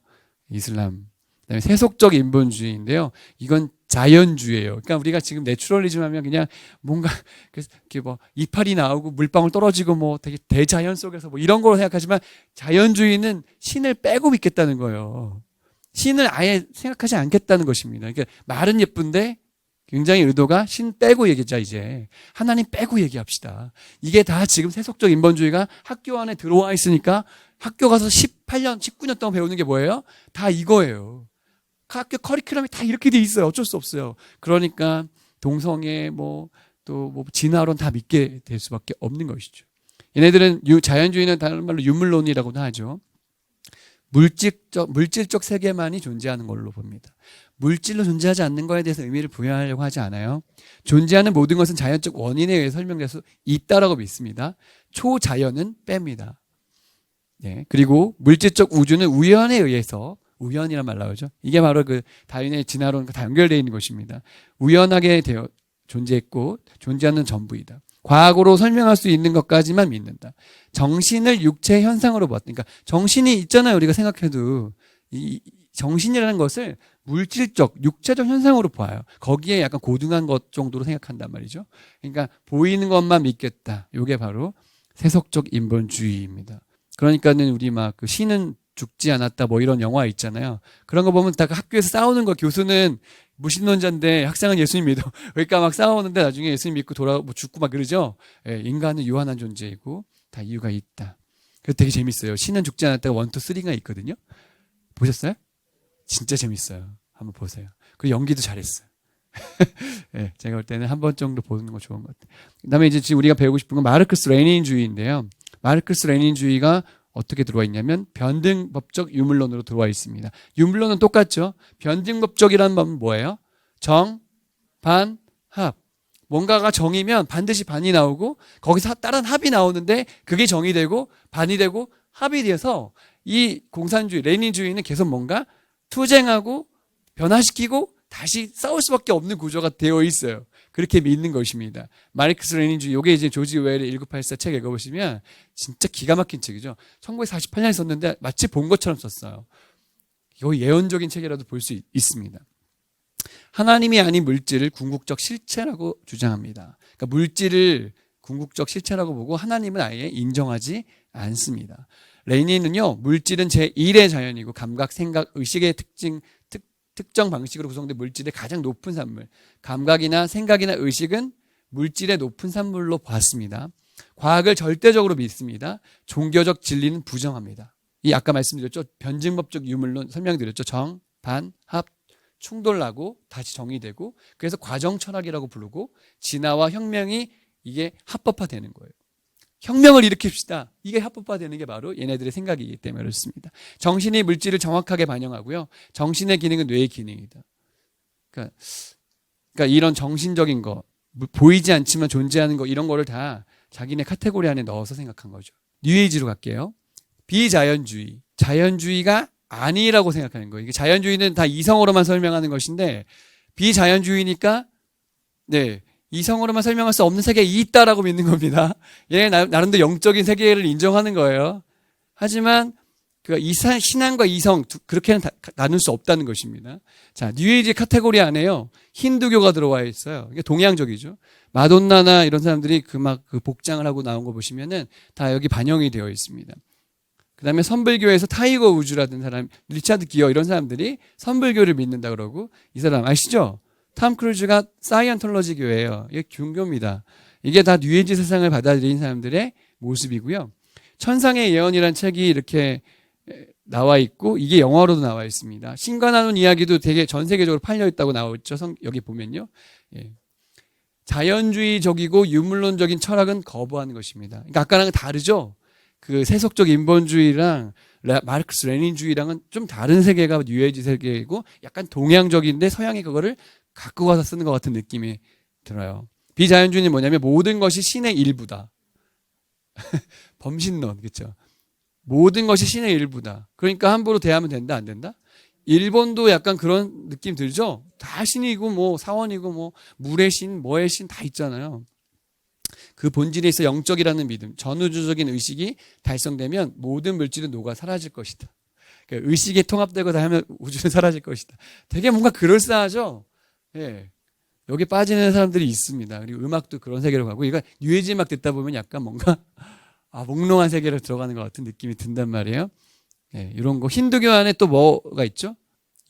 이슬람. 그다음에 세속적 인본주의인데요. 이건 자연주의예요. 그러니까 우리가 지금 내추럴리즘 하면 그냥 뭔가 이렇게 뭐 이파리 나오고 물방울 떨어지고 뭐 되게 대자연 속에서 뭐 이런 걸로 생각하지만 자연주의는 신을 빼고 믿겠다는 거예요. 신을 아예 생각하지 않겠다는 것입니다. 그러니까 말은 예쁜데 굉장히 의도가 신 빼고 얘기자 이제. 하나님 빼고 얘기합시다. 이게 다 지금 세속적 인본주의가 학교 안에 들어와 있으니까 학교 가서 18년, 19년 동안 배우는 게 뭐예요? 다 이거예요. 학교 커리큘럼이 다 이렇게 돼 있어요. 어쩔 수 없어요. 그러니까 동성애 또 진화론 다 믿게 될 수밖에 없는 것이죠. 얘네들은 자연주의는 다른 말로 유물론이라고도 하죠. 물질적 세계만이 존재하는 걸로 봅니다. 물질로 존재하지 않는 거에 대해서 의미를 부여하려고 하지 않아요. 존재하는 모든 것은 자연적 원인에 의해 설명될 수 있다라고 믿습니다. 초자연은 뺍니다. 네. 그리고 물질적 우주는 우연에 의해서 우연이란 말 나오죠. 이게 바로 그 다윈의 진화론과 다 연결되어 있는 것입니다. 우연하게 되어 존재했고 존재하는 전부이다. 과학으로 설명할 수 있는 것까지만 믿는다. 정신을 육체 현상으로 봤다. 그러니까 정신이 있잖아요. 우리가 생각해도 이 정신이라는 것을 물질적, 육체적 현상으로 봐요. 거기에 약간 고등한 것 정도로 생각한단 말이죠. 그러니까 보이는 것만 믿겠다. 이게 바로 세속적 인본주의입니다. 그러니까는 우리 막 그 신은 죽지 않았다 뭐 이런 영화 있잖아요. 그런 거 보면 다 학교에서 싸우는 거 교수는 무신론자인데 학생은 예수님 믿어. 그러니까 막 싸우는데 나중에 예수님 믿고 뭐 죽고 막 그러죠. 예, 인간은 유한한 존재이고 다 이유가 있다. 그래서 되게 재밌어요. 신은 죽지 않았다가 1, 2, 3가 있거든요. 보셨어요? 진짜 재밌어요. 한번 보세요. 그리고 연기도 잘했어요. 예, 제가 볼 때는 한 번 정도 보는 거 좋은 것 같아요. 그다음에 이제 지금 우리가 배우고 싶은 건 마르크스 레닌주의인데요. 마르크스 레닌주의가 어떻게 들어와 있냐면 변등법적 유물론으로 들어와 있습니다. 유물론은 똑같죠. 변등법적이라는 건 뭐예요? 정, 반, 합. 뭔가가 정이면 반드시 반이 나오고 거기서 다른 합이 나오는데 그게 정이 되고 반이 되고 합이 돼서 이 공산주의, 레닌주의는 계속 뭔가 투쟁하고 변화시키고 다시 싸울 수밖에 없는 구조가 되어 있어요. 그렇게 믿는 것입니다. 마르크스 레닌주의, 요게 이제 조지 웰의 1984 책 읽어보시면 진짜 기가 막힌 책이죠. 1948년에 썼는데 마치 본 것처럼 썼어요. 이거 예언적인 책이라도 볼 수 있습니다. 하나님이 아닌 물질을 궁극적 실체라고 주장합니다. 그러니까 물질을 궁극적 실체라고 보고 하나님은 아예 인정하지 않습니다. 레닌은요, 물질은 제1의 자연이고 감각, 생각, 의식의 특정 방식으로 구성된 물질의 가장 높은 산물, 감각이나 생각이나 의식은 물질의 높은 산물로 봤습니다. 과학을 절대적으로 믿습니다. 종교적 진리는 부정합니다. 이 아까 말씀드렸죠. 변증법적 유물론 설명드렸죠. 정, 반, 합, 충돌하고 다시 정의되고 그래서 과정 철학이라고 부르고 진화와 혁명이 이게 합법화되는 거예요. 혁명을 일으킵시다. 이게 합법화되는 게 바로 얘네들의 생각이기 때문에 그렇습니다. 정신이 물질을 정확하게 반영하고요. 정신의 기능은 뇌의 기능이다. 그러니까 이런 정신적인 거, 보이지 않지만 존재하는 거 이런 거를 다 자기네 카테고리 안에 넣어서 생각한 거죠. 뉴에이지로 갈게요. 비자연주의. 자연주의가 아니라고 생각하는 거예요. 이게 자연주의는 다 이성으로만 설명하는 것인데 비자연주의니까 네. 이성으로만 설명할 수 없는 세계에 있다라고 믿는 겁니다. 얘 나름대로 영적인 세계를 인정하는 거예요. 하지만 그 신앙과 이성 그렇게는 나눌 수 없다는 것입니다. 자, 뉴에이지 카테고리 안에요. 힌두교가 들어와 있어요. 이게 동양적이죠. 마돈나나 이런 사람들이 그 복장을 하고 나온 거 보시면은 다 여기 반영이 되어 있습니다. 그 다음에 선불교에서 타이거 우즈라는 사람, 리차드 기어 이런 사람들이 선불교를 믿는다 그러고, 이 사람 아시죠? 톰 크루즈가 사이언톨러지 교예요. 이게 종교입니다. 이게 다 뉴에이지 세상을 받아들인 사람들의 모습이고요. 천상의 예언이라는 책이 이렇게 나와 있고, 이게 영어로도 나와 있습니다. 신과 나눈 이야기도 되게 전 세계적으로 팔려 있다고 나와 있죠. 여기 보면요. 예. 자연주의적이고 유물론적인 철학은 거부하는 것입니다. 그러니까 아까랑은 다르죠. 그 세속적 인본주의랑 마르크스 레닌주의랑은 좀 다른 세계가 뉴에이지 세계이고, 약간 동양적인데 서양이 그거를 갖고 와서 쓰는 것 같은 느낌이 들어요. 비자연주의는 뭐냐면 모든 것이 신의 일부다. 범신론, 그렇죠? 모든 것이 신의 일부다. 그러니까 함부로 대하면 된다, 안 된다? 일본도 약간 그런 느낌 들죠? 다 신이고 뭐 사원이고 뭐 물의 신, 뭐의 신 다 있잖아요. 그 본질에 있어 영적이라는 믿음, 전우주적인 의식이 달성되면 모든 물질은 녹아 사라질 것이다. 그러니까 의식이 통합되고 다 하면 우주는 사라질 것이다. 되게 뭔가 그럴싸하죠? 예. 여기 빠지는 사람들이 있습니다. 그리고 음악도 그런 세계로 가고, 그러니까 뉴에이지 음악 듣다 보면 약간 뭔가 몽롱한 세계로 들어가는 것 같은 느낌이 든단 말이에요. 예, 이런 거. 힌두교 안에 또 뭐가 있죠?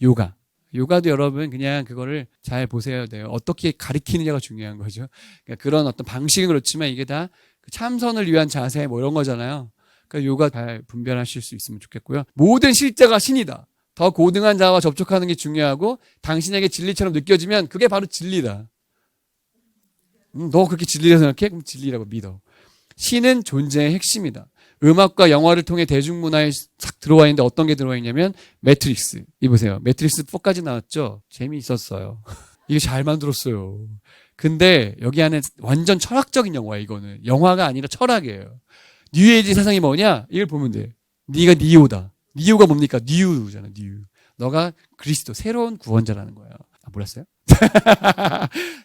요가. 요가도 여러분 그냥 그거를 잘 보셔야 돼요. 어떻게 가리키느냐가 중요한 거죠. 그러니까 그런 어떤 방식은 그렇지만 이게 다 참선을 위한 자세 뭐 이런 거잖아요. 그러니까 요가 잘 분별하실 수 있으면 좋겠고요. 모든 실제가 신이다. 더 고등한 자와 접촉하는 게 중요하고, 당신에게 진리처럼 느껴지면 그게 바로 진리다. 너 그렇게 진리라고 생각해? 그럼 진리라고 믿어. 신은 존재의 핵심이다. 음악과 영화를 통해 대중문화에 싹 들어와 있는데 어떤 게 들어와 있냐면 매트릭스. 이 보세요. 매트릭스 4까지 나왔죠? 재미있었어요. 이게 잘 만들었어요. 근데 여기 안에 완전 철학적인 영화예요, 이거는. 영화가 아니라 철학이에요. 뉴에이지 세상이 뭐냐? 이걸 보면 돼. 네가 니오다. 니오가 뭡니까? 뉴잖아, 뉴. 너가 그리스도, 새로운 구원자라는 거예요. 몰랐어요?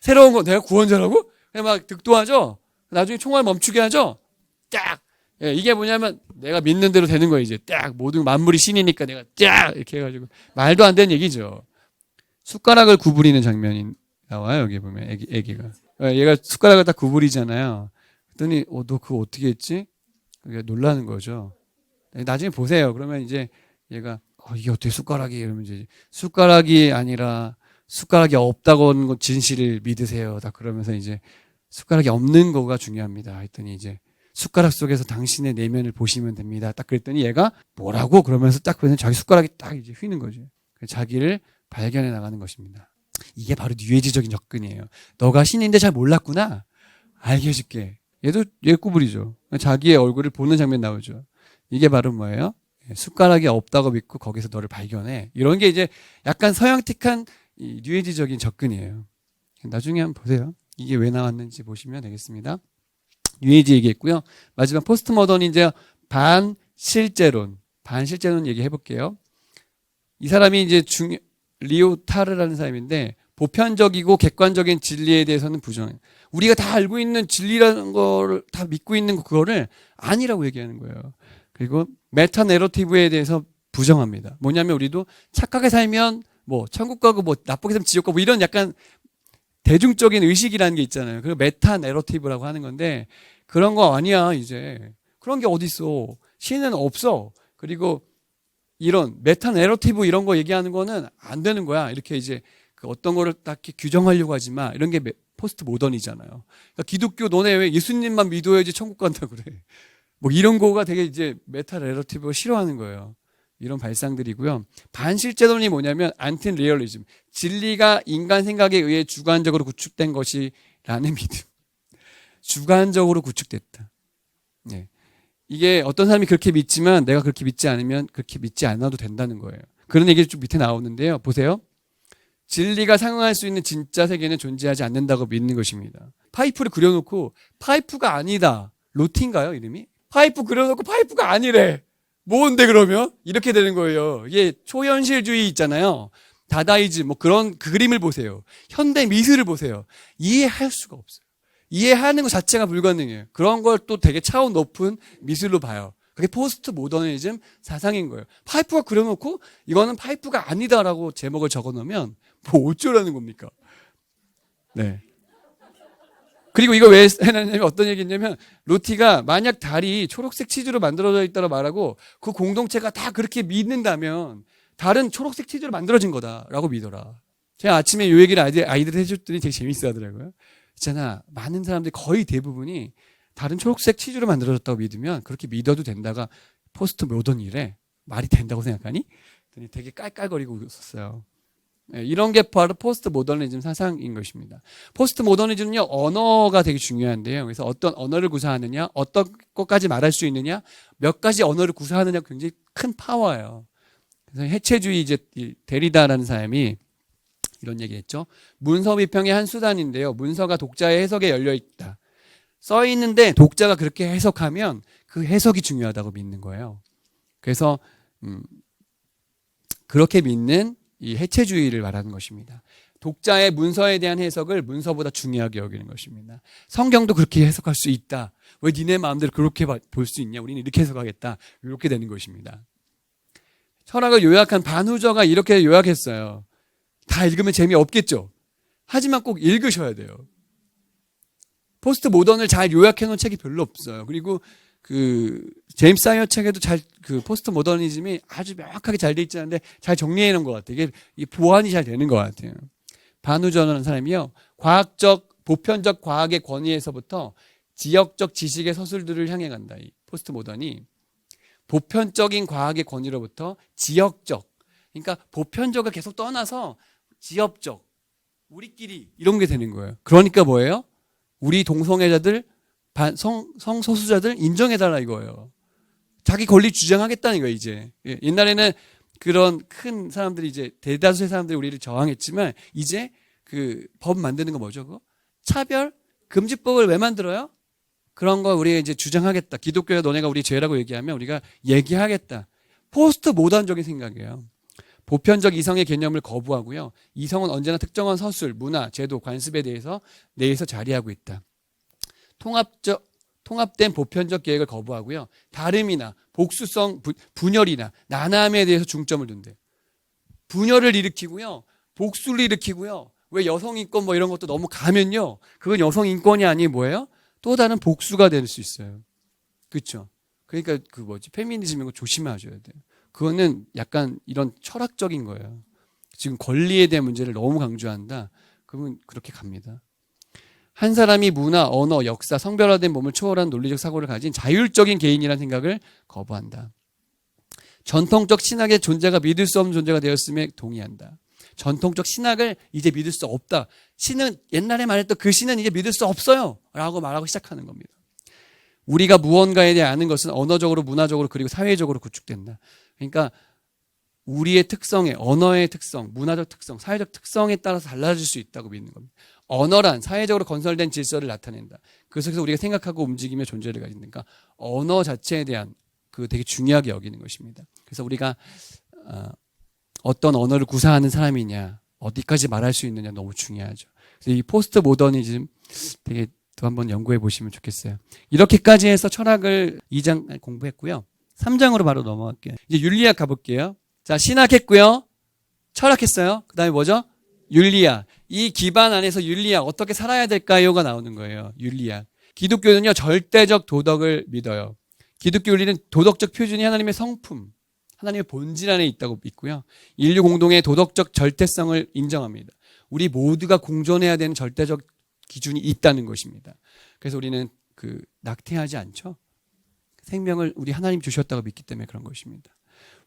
새로운 거, 내가 구원자라고? 그냥 막 득도하죠? 나중에 총알 멈추게 하죠? 딱! 예, 이게 뭐냐면 내가 믿는 대로 되는 거예요, 이제. 딱! 모든 만물이 신이니까 내가 딱! 이렇게 해가지고. 말도 안 되는 얘기죠. 숟가락을 구부리는 장면이 나와요, 여기 보면. 애기가. 얘가 숟가락을 딱 구부리잖아요. 그랬더니, 너 그거 어떻게 했지? 그게 놀라는 거죠. 나중에 보세요. 그러면 이제 얘가, 이게 어떻게 숟가락이? 이러면 이제 숟가락이 아니라 숟가락이 없다고 하는 건 진실을 믿으세요. 다 그러면서 이제 숟가락이 없는 거가 중요합니다. 했더니 이제 숟가락 속에서 당신의 내면을 보시면 됩니다. 딱 그랬더니 얘가 뭐라고? 그러면서 딱 그러면 자기 숟가락이 딱 이제 휘는 거죠. 자기를 발견해 나가는 것입니다. 이게 바로 뉴에이지적인 접근이에요. 너가 신인데 잘 몰랐구나. 알게 해줄게. 얘 구부리죠. 자기의 얼굴을 보는 장면 나오죠. 이게 바로 뭐예요? 숟가락이 없다고 믿고 거기서 너를 발견해. 이런 게 이제 약간 서양틱한 이 뉴에이지적인 접근이에요. 나중에 한번 보세요. 이게 왜 나왔는지 보시면 되겠습니다. 뉴에이지 얘기했고요. 마지막 포스트 모던이 이제 반실제론 얘기해 볼게요. 이 사람이 이제 리오타르라는 사람인데, 보편적이고 객관적인 진리에 대해서는 부정해요. 우리가 다 알고 있는 진리라는 거를 다 믿고 있는 그거를 아니라고 얘기하는 거예요. 그리고 메타 내러티브에 대해서 부정합니다. 뭐냐면 우리도 착하게 살면 뭐 천국 가고 뭐 나쁘게 살면 지옥 가고 뭐 이런 약간 대중적인 의식이라는 게 있잖아요. 그리고 메타 내러티브라고 하는 건데, 그런 거 아니야. 이제 그런 게 어디 있어. 신은 없어. 그리고 이런 메타 내러티브 이런 거 얘기하는 거는 안 되는 거야. 이렇게 이제 그 어떤 거를 딱히 규정하려고 하지 마. 이런 게 포스트 모던이잖아요. 그러니까 기독교 너네 왜 예수님만 믿어야지 천국 간다 그래. 뭐 이런 거가 되게 이제 메타 내러티브가 싫어하는 거예요. 이런 발상들이고요. 반실제론이 뭐냐면 안틴 리얼리즘. 진리가 인간 생각에 의해 주관적으로 구축된 것이라는 믿음. 주관적으로 구축됐다. 네. 이게 어떤 사람이 그렇게 믿지만 내가 그렇게 믿지 않으면 그렇게 믿지 않아도 된다는 거예요. 그런 얘기가 좀 밑에 나오는데요. 보세요. 진리가 상응할 수 있는 진짜 세계는 존재하지 않는다고 믿는 것입니다. 파이프를 그려놓고 파이프가 아니다. 로티인가요, 이름이? 파이프 그려놓고 파이프가 아니래. 뭔데 그러면? 이렇게 되는 거예요. 이게 초현실주의 있잖아요. 다다이즘 뭐 그런 그림을 보세요. 현대 미술을 보세요. 이해할 수가 없어요. 이해하는 것 자체가 불가능해요. 그런 걸 또 되게 차원 높은 미술로 봐요. 그게 포스트 모더니즘 사상인 거예요. 파이프가 그려놓고 이거는 파이프가 아니다라고 제목을 적어놓으면 뭐 어쩌라는 겁니까? 네. 그리고 이거 왜 해놨냐면 어떤 얘기냐면 로티가 만약 달이 초록색 치즈로 만들어져 있다고 말하고 그 공동체가 다 그렇게 믿는다면 달은 초록색 치즈로 만들어진 거다라고 믿어라. 제가 아침에 이 얘기를 아이들 해줬더니 되게 재밌어 하더라고요. 있잖아, 많은 사람들이 거의 대부분이 달은 초록색 치즈로 만들어졌다고 믿으면 그렇게 믿어도 된다가 포스트 모던이래. 말이 된다고 생각하니? 되게 깔깔거리고 웃었어요. 네, 이런 게 바로 포스트 모더니즘 사상인 것입니다. 포스트 모더니즘은요, 언어가 되게 중요한데요. 그래서 어떤 언어를 구사하느냐, 어떤 것까지 말할 수 있느냐, 몇 가지 언어를 구사하느냐가 굉장히 큰 파워예요. 그래서 해체주의 이제 데리다라는 사람이 이런 얘기했죠. 문서 비평의 한 수단인데요. 문서가 독자의 해석에 열려 있다. 써 있는데 독자가 그렇게 해석하면 그 해석이 중요하다고 믿는 거예요. 그래서 그렇게 믿는 이 해체주의를 말하는 것입니다. 독자의 문서에 대한 해석을 문서보다 중요하게 여기는 것입니다. 성경도 그렇게 해석할 수 있다. 왜 니네 마음대로 그렇게 볼 수 있냐? 우리는 이렇게 해석하겠다. 이렇게 되는 것입니다. 철학을 요약한 반후저가 이렇게 요약했어요. 다 읽으면 재미없겠죠? 하지만 꼭 읽으셔야 돼요. 포스트 모던을 잘 요약해 놓은 책이 별로 없어요. 그리고 제임스 사이어 책에도 그 포스트 모더니즘이 아주 명확하게 잘 돼 있지 않은데 잘 정리해 놓은 것 같아요. 이게 보완이 잘 되는 것 같아요. 반우저라는 사람이요. 보편적 과학의 권위에서부터 지역적 지식의 서술들을 향해 간다. 이 포스트 모던이. 보편적인 과학의 권위로부터 지역적. 그러니까 보편적을 계속 떠나서 지역적. 우리끼리 이런 게 되는 거예요. 그러니까 뭐예요? 우리 동성애자들 성소수자들 인정해달라 이거예요. 자기 권리 주장하겠다는 거예요, 이제. 옛날에는 그런 큰 사람들이 이제 대다수의 사람들이 우리를 저항했지만 이제 그 법 만드는 거 뭐죠, 그거? 차별 금지법을 왜 만들어요? 그런 거 우리가 이제 주장하겠다. 기독교가 너네가 우리 죄라고 얘기하면 우리가 얘기하겠다. 포스트 모던적인 생각이에요. 보편적 이성의 개념을 거부하고요. 이성은 언제나 특정한 서술, 문화, 제도, 관습에 대해서 내에서 자리하고 있다. 통합된 보편적 계획을 거부하고요. 다름이나 복수성, 분열이나 난함에 대해서 중점을 둔대. 분열을 일으키고요. 복수를 일으키고요. 왜 여성인권 뭐 이런 것도 너무 가면요. 그건 여성인권이 아니 뭐예요? 또 다른 복수가 될 수 있어요. 그렇죠? 그러니까 페미니즘인 거 조심하셔야 돼요. 그거는 약간 이런 철학적인 거예요. 지금 권리에 대한 문제를 너무 강조한다. 그러면 그렇게 갑니다. 한 사람이 문화, 언어, 역사, 성별화된 몸을 초월한 논리적 사고를 가진 자율적인 개인이라는 생각을 거부한다. 전통적 신학의 존재가 믿을 수 없는 존재가 되었음에 동의한다. 전통적 신학을 이제 믿을 수 없다. 신은 옛날에 말했던 그 신은 이제 믿을 수 없어요. 라고 말하고 시작하는 겁니다. 우리가 무언가에 대해 아는 것은 언어적으로, 문화적으로, 그리고 사회적으로 구축된다. 그러니까 우리의 특성에, 언어의 특성, 문화적 특성, 사회적 특성에 따라서 달라질 수 있다고 믿는 겁니다. 언어란 사회적으로 건설된 질서를 나타낸다. 그 속에서 우리가 생각하고 움직이며 존재를 가진다니까 언어 자체에 대한 되게 중요하게 여기는 것입니다. 그래서 우리가 어떤 언어를 구사하는 사람이냐, 어디까지 말할 수 있느냐 너무 중요하죠. 그래서 이 포스트 모더니즘 되게 또 한번 연구해 보시면 좋겠어요. 이렇게까지 해서 철학을 2장 공부했고요. 3장으로 바로 넘어갈게요. 이제 윤리학 가볼게요. 자, 신학했고요. 철학했어요. 그 다음에 뭐죠? 윤리학. 이 기반 안에서 윤리학 어떻게 살아야 될까요가 나오는 거예요. 윤리학. 기독교는요, 절대적 도덕을 믿어요. 기독교 윤리는 도덕적 표준이 하나님의 성품, 하나님의 본질 안에 있다고 믿고요. 인류 공동의 도덕적 절대성을 인정합니다. 우리 모두가 공존해야 되는 절대적 기준이 있다는 것입니다. 그래서 우리는 낙태하지 않죠. 생명을 우리 하나님 주셨다고 믿기 때문에 그런 것입니다.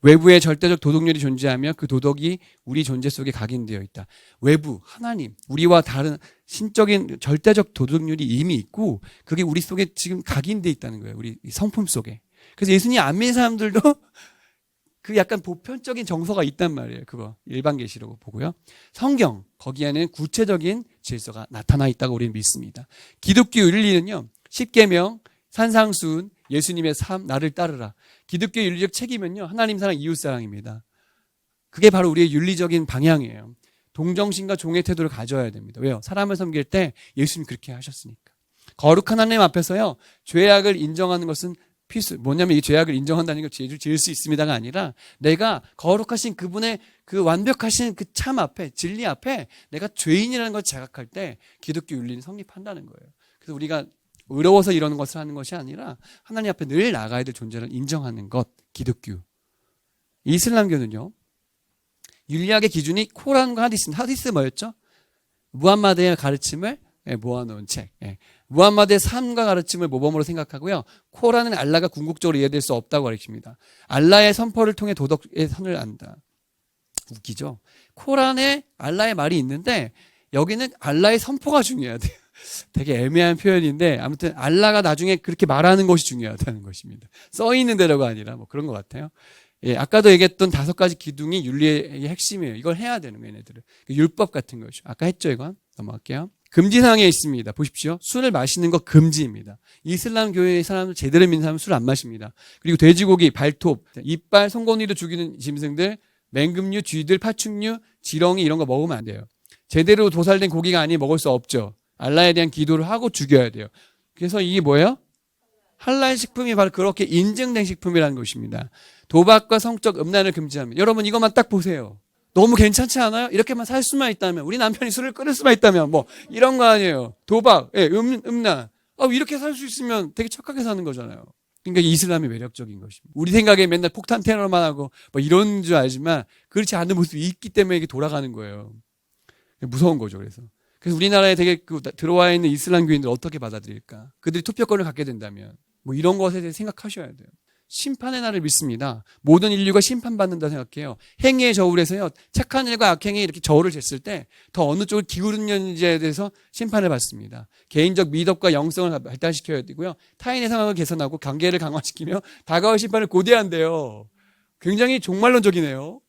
외부에 절대적 도덕률이 존재하며 그 도덕이 우리 존재 속에 각인되어 있다. 외부, 하나님, 우리와 다른 신적인 절대적 도덕률이 이미 있고 그게 우리 속에 지금 각인되어 있다는 거예요. 우리 성품 속에. 그래서 예수님 안 믿는 사람들도 그 약간 보편적인 정서가 있단 말이에요. 그거 일반 계시라고 보고요. 성경, 거기에는 구체적인 질서가 나타나 있다고 우리는 믿습니다. 기독교 윤리는요. 십계명, 산상수훈, 예수님의 삶, 나를 따르라. 기독교 윤리적 책임은요. 하나님 사랑, 이웃 사랑입니다. 그게 바로 우리의 윤리적인 방향이에요. 동정심과 종의 태도를 가져야 됩니다. 왜요? 사람을 섬길 때 예수님 그렇게 하셨으니까. 거룩한 하나님 앞에서요. 죄악을 인정하는 것은 뭐냐면 이 죄악을 인정한다는 걸 죄를 지을 수 있습니다가 아니라 내가 거룩하신 그분의 그 완벽하신 그 참 앞에, 진리 앞에 내가 죄인이라는 걸 자각할 때 기독교 윤리는 성립한다는 거예요. 그래서 우리가 의로워서 이러는 것을 하는 것이 아니라 하나님 앞에 늘 나가야 될 존재를 인정하는 것, 기독교. 이슬람교는요, 윤리학의 기준이 코란과 하디스입니다. 하디스 뭐였죠? 무함마드의 가르침을 모아놓은 책. 무함마드의 삶과 가르침을 모범으로 생각하고요. 코란은 알라가 궁극적으로 이해될 수 없다고 가르칩니다. 알라의 선포를 통해 도덕의 선을 안다. 웃기죠? 코란에 알라의 말이 있는데 여기는 알라의 선포가 중요하대요. 되게 애매한 표현인데 아무튼 알라가 나중에 그렇게 말하는 것이 중요하다는 것입니다. 써 있는 대로가 아니라 뭐 그런 것 같아요. 아까도 얘기했던 5가지 기둥이 윤리의 핵심이에요. 이걸 해야 되는 거예요, 얘네들은. 율법 같은 거죠. 아까 했죠, 이건. 넘어갈게요. 금지사항에 있습니다. 보십시오. 술을 마시는 거 금지입니다. 이슬람 교회의 사람들, 제대로 믿는 사람은 술 안 마십니다. 그리고 돼지고기, 발톱, 이빨, 송곳니로 죽이는 짐승들, 맹금류, 쥐들, 파충류, 지렁이 이런 거 먹으면 안 돼요. 제대로 도살된 고기가 아니 먹을 수 없죠. 알라에 대한 기도를 하고 죽여야 돼요. 그래서 이게 뭐예요? 할랄 식품이 바로 그렇게 인증된 식품이라는 것입니다. 도박과 성적 음란을 금지합니다. 여러분 이것만 딱 보세요. 너무 괜찮지 않아요? 이렇게만 살 수만 있다면, 우리 남편이 술을 끊을 수만 있다면 뭐 이런 거 아니에요. 도박, 음란. 이렇게 살 수 있으면 되게 착하게 사는 거잖아요. 그러니까 이슬람이 매력적인 것입니다. 우리 생각에 맨날 폭탄 테러만 하고 뭐 이런 줄 알지만 그렇지 않은 모습이 있기 때문에 이게 돌아가는 거예요. 무서운 거죠. 그래서 우리나라에 되게 들어와 있는 이슬람 교인들 어떻게 받아들일까? 그들이 투표권을 갖게 된다면 뭐 이런 것에 대해 생각하셔야 돼요. 심판의 날을 믿습니다. 모든 인류가 심판받는다 생각해요. 행위의 저울에서요, 착한 일과 악행이 이렇게 저울을 쟀을 때 더 어느 쪽을 기울였는지에 대해서 심판을 받습니다. 개인적 미덕과 영성을 발달시켜야 되고요. 타인의 상황을 개선하고 관계를 강화시키며 다가올 심판을 고대한대요. 굉장히 종말론적이네요.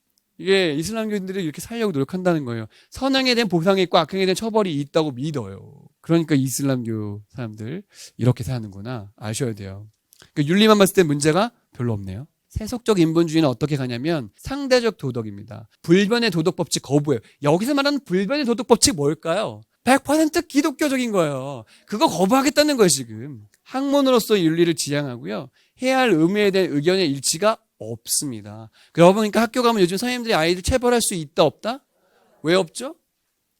이게 이슬람교인들이 이렇게 살려고 노력한다는 거예요. 선행에 대한 보상이 있고 악행에 대한 처벌이 있다고 믿어요. 그러니까 이슬람교 사람들 이렇게 사는구나 아셔야 돼요. 그러니까 윤리만 봤을 때 문제가 별로 없네요. 세속적 인본주의는 어떻게 가냐면 상대적 도덕입니다. 불변의 도덕법칙 거부해요. 여기서 말하는 불변의 도덕법칙 뭘까요? 100% 기독교적인 거예요. 그거 거부하겠다는 거예요 지금. 학문으로서 윤리를 지향하고요. 해야 할 의무에 대한 의견의 일치가 없습니다. 그러고 보니까 학교 가면 요즘 선생님들이 아이들 체벌할 수 있다 없다? 왜 없죠?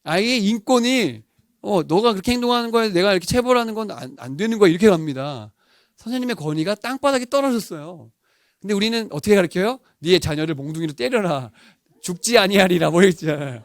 아이의 인권이 너가 그렇게 행동하는 거에 내가 이렇게 체벌하는 건 안 되는 거야 이렇게 갑니다. 선생님의 권위가 땅바닥에 떨어졌어요. 근데 우리는 어떻게 가르쳐요? 네 자녀를 몽둥이로 때려라. 죽지 아니하리라 뭐 있잖아요.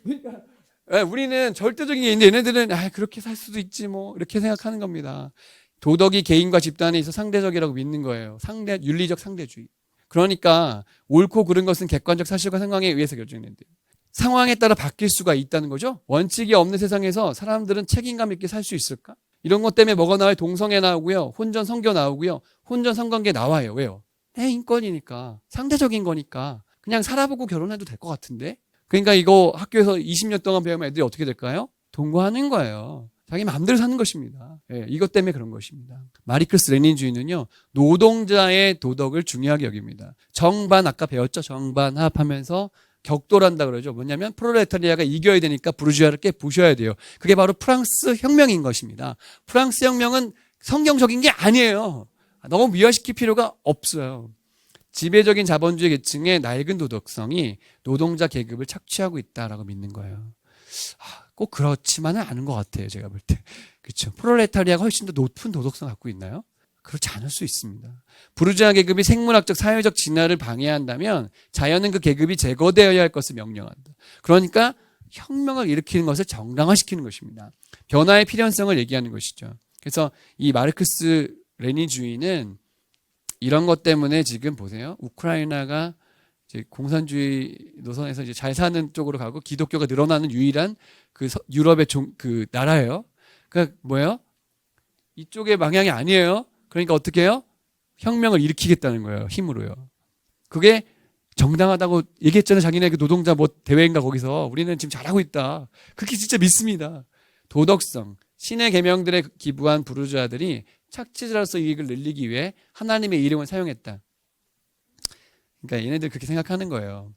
그러니까 우리는 절대적인 게 있는데 얘네들은 그렇게 살 수도 있지 뭐 이렇게 생각하는 겁니다. 도덕이 개인과 집단에 있어 상대적이라고 믿는 거예요. 윤리적 상대주의. 그러니까 옳고 그른 것은 객관적 사실과 상황에 의해서 결정된대요. 상황에 따라 바뀔 수가 있다는 거죠. 원칙이 없는 세상에서 사람들은 책임감 있게 살 수 있을까? 이런 것 때문에 뭐가 나와요? 동성애 나오고요. 혼전 성교 나오고요. 혼전 성관계 나와요. 왜요? 내 인권이니까. 상대적인 거니까. 그냥 살아보고 결혼해도 될 것 같은데? 그러니까 이거 학교에서 20년 동안 배우면 애들이 어떻게 될까요? 동거하는 거예요. 자기 마음대로 사는 것입니다. 이것 때문에 그런 것입니다. 마르크스 레닌주의는요. 노동자의 도덕을 중요하게 여깁니다. 정반 아까 배웠죠? 정반합하면서 격돌한다 그러죠. 뭐냐면 프롤레타리아가 이겨야 되니까 부르주아를 깨 부셔야 돼요. 그게 바로 프랑스 혁명인 것입니다. 프랑스 혁명은 성경적인 게 아니에요. 너무 미화시킬 필요가 없어요. 지배적인 자본주의 계층의 낡은 도덕성이 노동자 계급을 착취하고 있다라고 믿는 거예요. 꼭 그렇지만은 않은 것 같아요. 제가 볼 때. 그렇죠. 프롤레타리아가 훨씬 더 높은 도덕성 갖고 있나요? 그렇지 않을 수 있습니다. 부르주아 계급이 생물학적, 사회적 진화를 방해한다면 자연은 그 계급이 제거되어야 할 것을 명령한다. 그러니까 혁명을 일으키는 것을 정당화시키는 것입니다. 변화의 필연성을 얘기하는 것이죠. 그래서 이 마르크스 레닌주의는 이런 것 때문에 지금 보세요. 우크라이나가 이제 공산주의 노선에서 이제 잘 사는 쪽으로 가고 기독교가 늘어나는 유일한 그 유럽의 그 나라예요. 그러니까 뭐예요? 이쪽의 방향이 아니에요. 그러니까 어떻게 해요? 혁명을 일으키겠다는 거예요. 힘으로요. 그게 정당하다고 얘기했잖아요. 자기네 그 노동자 뭐 대회인가 거기서. 우리는 지금 잘하고 있다. 그렇게 진짜 믿습니다. 도덕성, 신의 계명들에 기부한 부르주아들이 착취자로서 이익을 늘리기 위해 하나님의 이름을 사용했다. 그러니까 얘네들 그렇게 생각하는 거예요.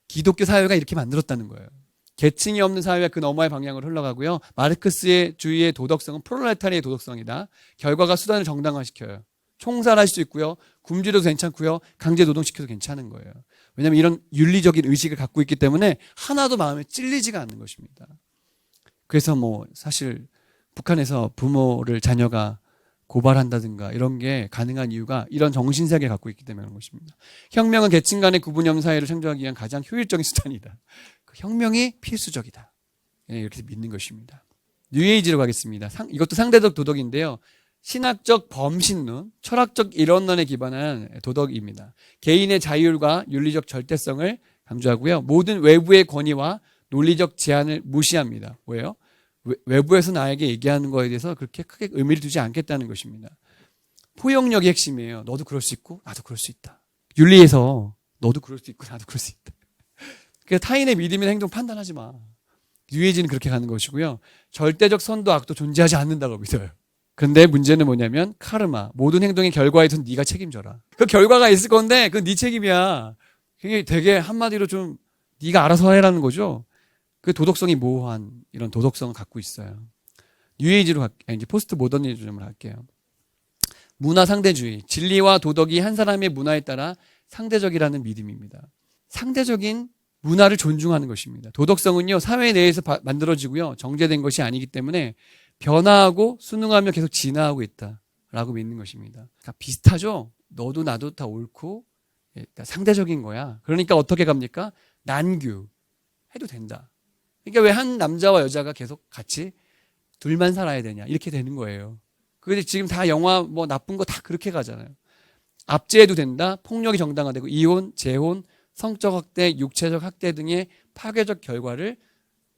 기독교 사회가 이렇게 만들었다는 거예요. 계층이 없는 사회와 그 너머의 방향으로 흘러가고요. 마르크스의 주의의 도덕성은 프롤레타리의 도덕성이다. 결과가 수단을 정당화시켜요. 총살할 수 있고요. 굶주려도 괜찮고요. 강제 노동시켜도 괜찮은 거예요. 왜냐하면 이런 윤리적인 의식을 갖고 있기 때문에 하나도 마음에 찔리지가 않는 것입니다. 그래서 뭐 사실 북한에서 부모를 자녀가 고발한다든가 이런 게 가능한 이유가 이런 정신세계를 갖고 있기 때문에 그런 것입니다. 혁명은 계층 간의 구분이 없는 사회를 창조하기 위한 가장 효율적인 수단이다. 그 혁명이 필수적이다. 이렇게 믿는 것입니다. 뉴에이지로 가겠습니다. 이것도 상대적 도덕인데요. 신학적 범신론, 철학적 이론론에 기반한 도덕입니다. 개인의 자율과 윤리적 절대성을 강조하고요. 모든 외부의 권위와 논리적 제한을 무시합니다. 왜요? 외부에서 나에게 얘기하는 거에 대해서 그렇게 크게 의미를 두지 않겠다는 것입니다. 포용력이 핵심이에요. 너도 그럴 수 있고 나도 그럴 수 있다. 윤리에서 너도 그럴 수 있고 나도 그럴 수 있다. 그러니까 타인의 믿음이나 행동 판단하지 마. 뉴에이지는 그렇게 가는 것이고요. 절대적 선도 악도 존재하지 않는다고 믿어요. 근데 문제는 뭐냐면 카르마. 모든 행동의 결과에 대해서 네가 책임져라. 그 결과가 있을 건데 그건 네 책임이야. 그게 되게 한마디로 좀 네가 알아서 해라는 거죠. 그 도덕성이 모호한 이런 도덕성을 갖고 있어요. 뉴에이지로 이제 포스트 모더니즘을 할게요. 문화 상대주의. 진리와 도덕이 한 사람의 문화에 따라 상대적이라는 믿음입니다. 상대적인 문화를 존중하는 것입니다. 도덕성은요, 사회 내에서 만들어지고요, 정제된 것이 아니기 때문에 변화하고 순응하며 계속 진화하고 있다라고 믿는 것입니다. 그러니까 비슷하죠? 너도 나도 다 옳고 그러니까 상대적인 거야. 그러니까 어떻게 갑니까? 난규 해도 된다. 그러니까 왜 한 남자와 여자가 계속 같이 둘만 살아야 되냐 이렇게 되는 거예요. 그런데 지금 다 영화 뭐 나쁜 거 다 그렇게 가잖아요. 압제해도 된다. 폭력이 정당화되고 이혼, 재혼, 성적 학대, 육체적 학대 등의 파괴적 결과를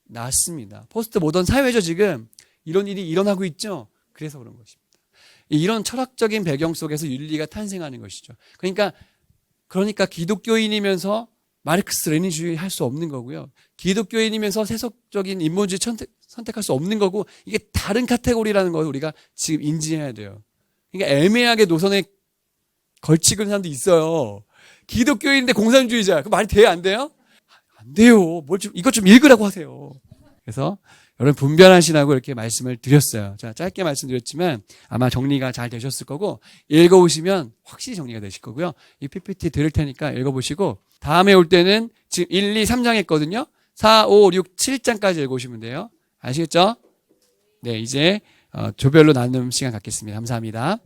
낳습니다. 포스트 모던 사회죠. 지금 이런 일이 일어나고 있죠. 그래서 그런 것입니다. 이런 철학적인 배경 속에서 윤리가 탄생하는 것이죠. 그러니까 기독교인이면서 마르크스 레닌주의 할 수 없는 거고요. 기독교인이면서 세속적인 인본주의 선택할 수 없는 거고, 이게 다른 카테고리라는 걸 우리가 지금 인지해야 돼요. 그러니까 애매하게 노선에 걸치는 사람도 있어요. 기독교인인데 공산주의자. 그 말이 돼요? 안 돼요? 안 돼요. 이것 좀 읽으라고 하세요. 그래서 여러분 분별하시라고 이렇게 말씀을 드렸어요. 자, 짧게 말씀드렸지만 아마 정리가 잘 되셨을 거고, 읽어보시면 확실히 정리가 되실 거고요. 이 PPT 드릴 테니까 읽어보시고, 다음에 올 때는 지금 1, 2, 3장 했거든요. 4, 5, 6, 7장까지 읽어보시면 돼요. 아시겠죠? 네, 이제 조별로 나눔 시간 갖겠습니다. 감사합니다.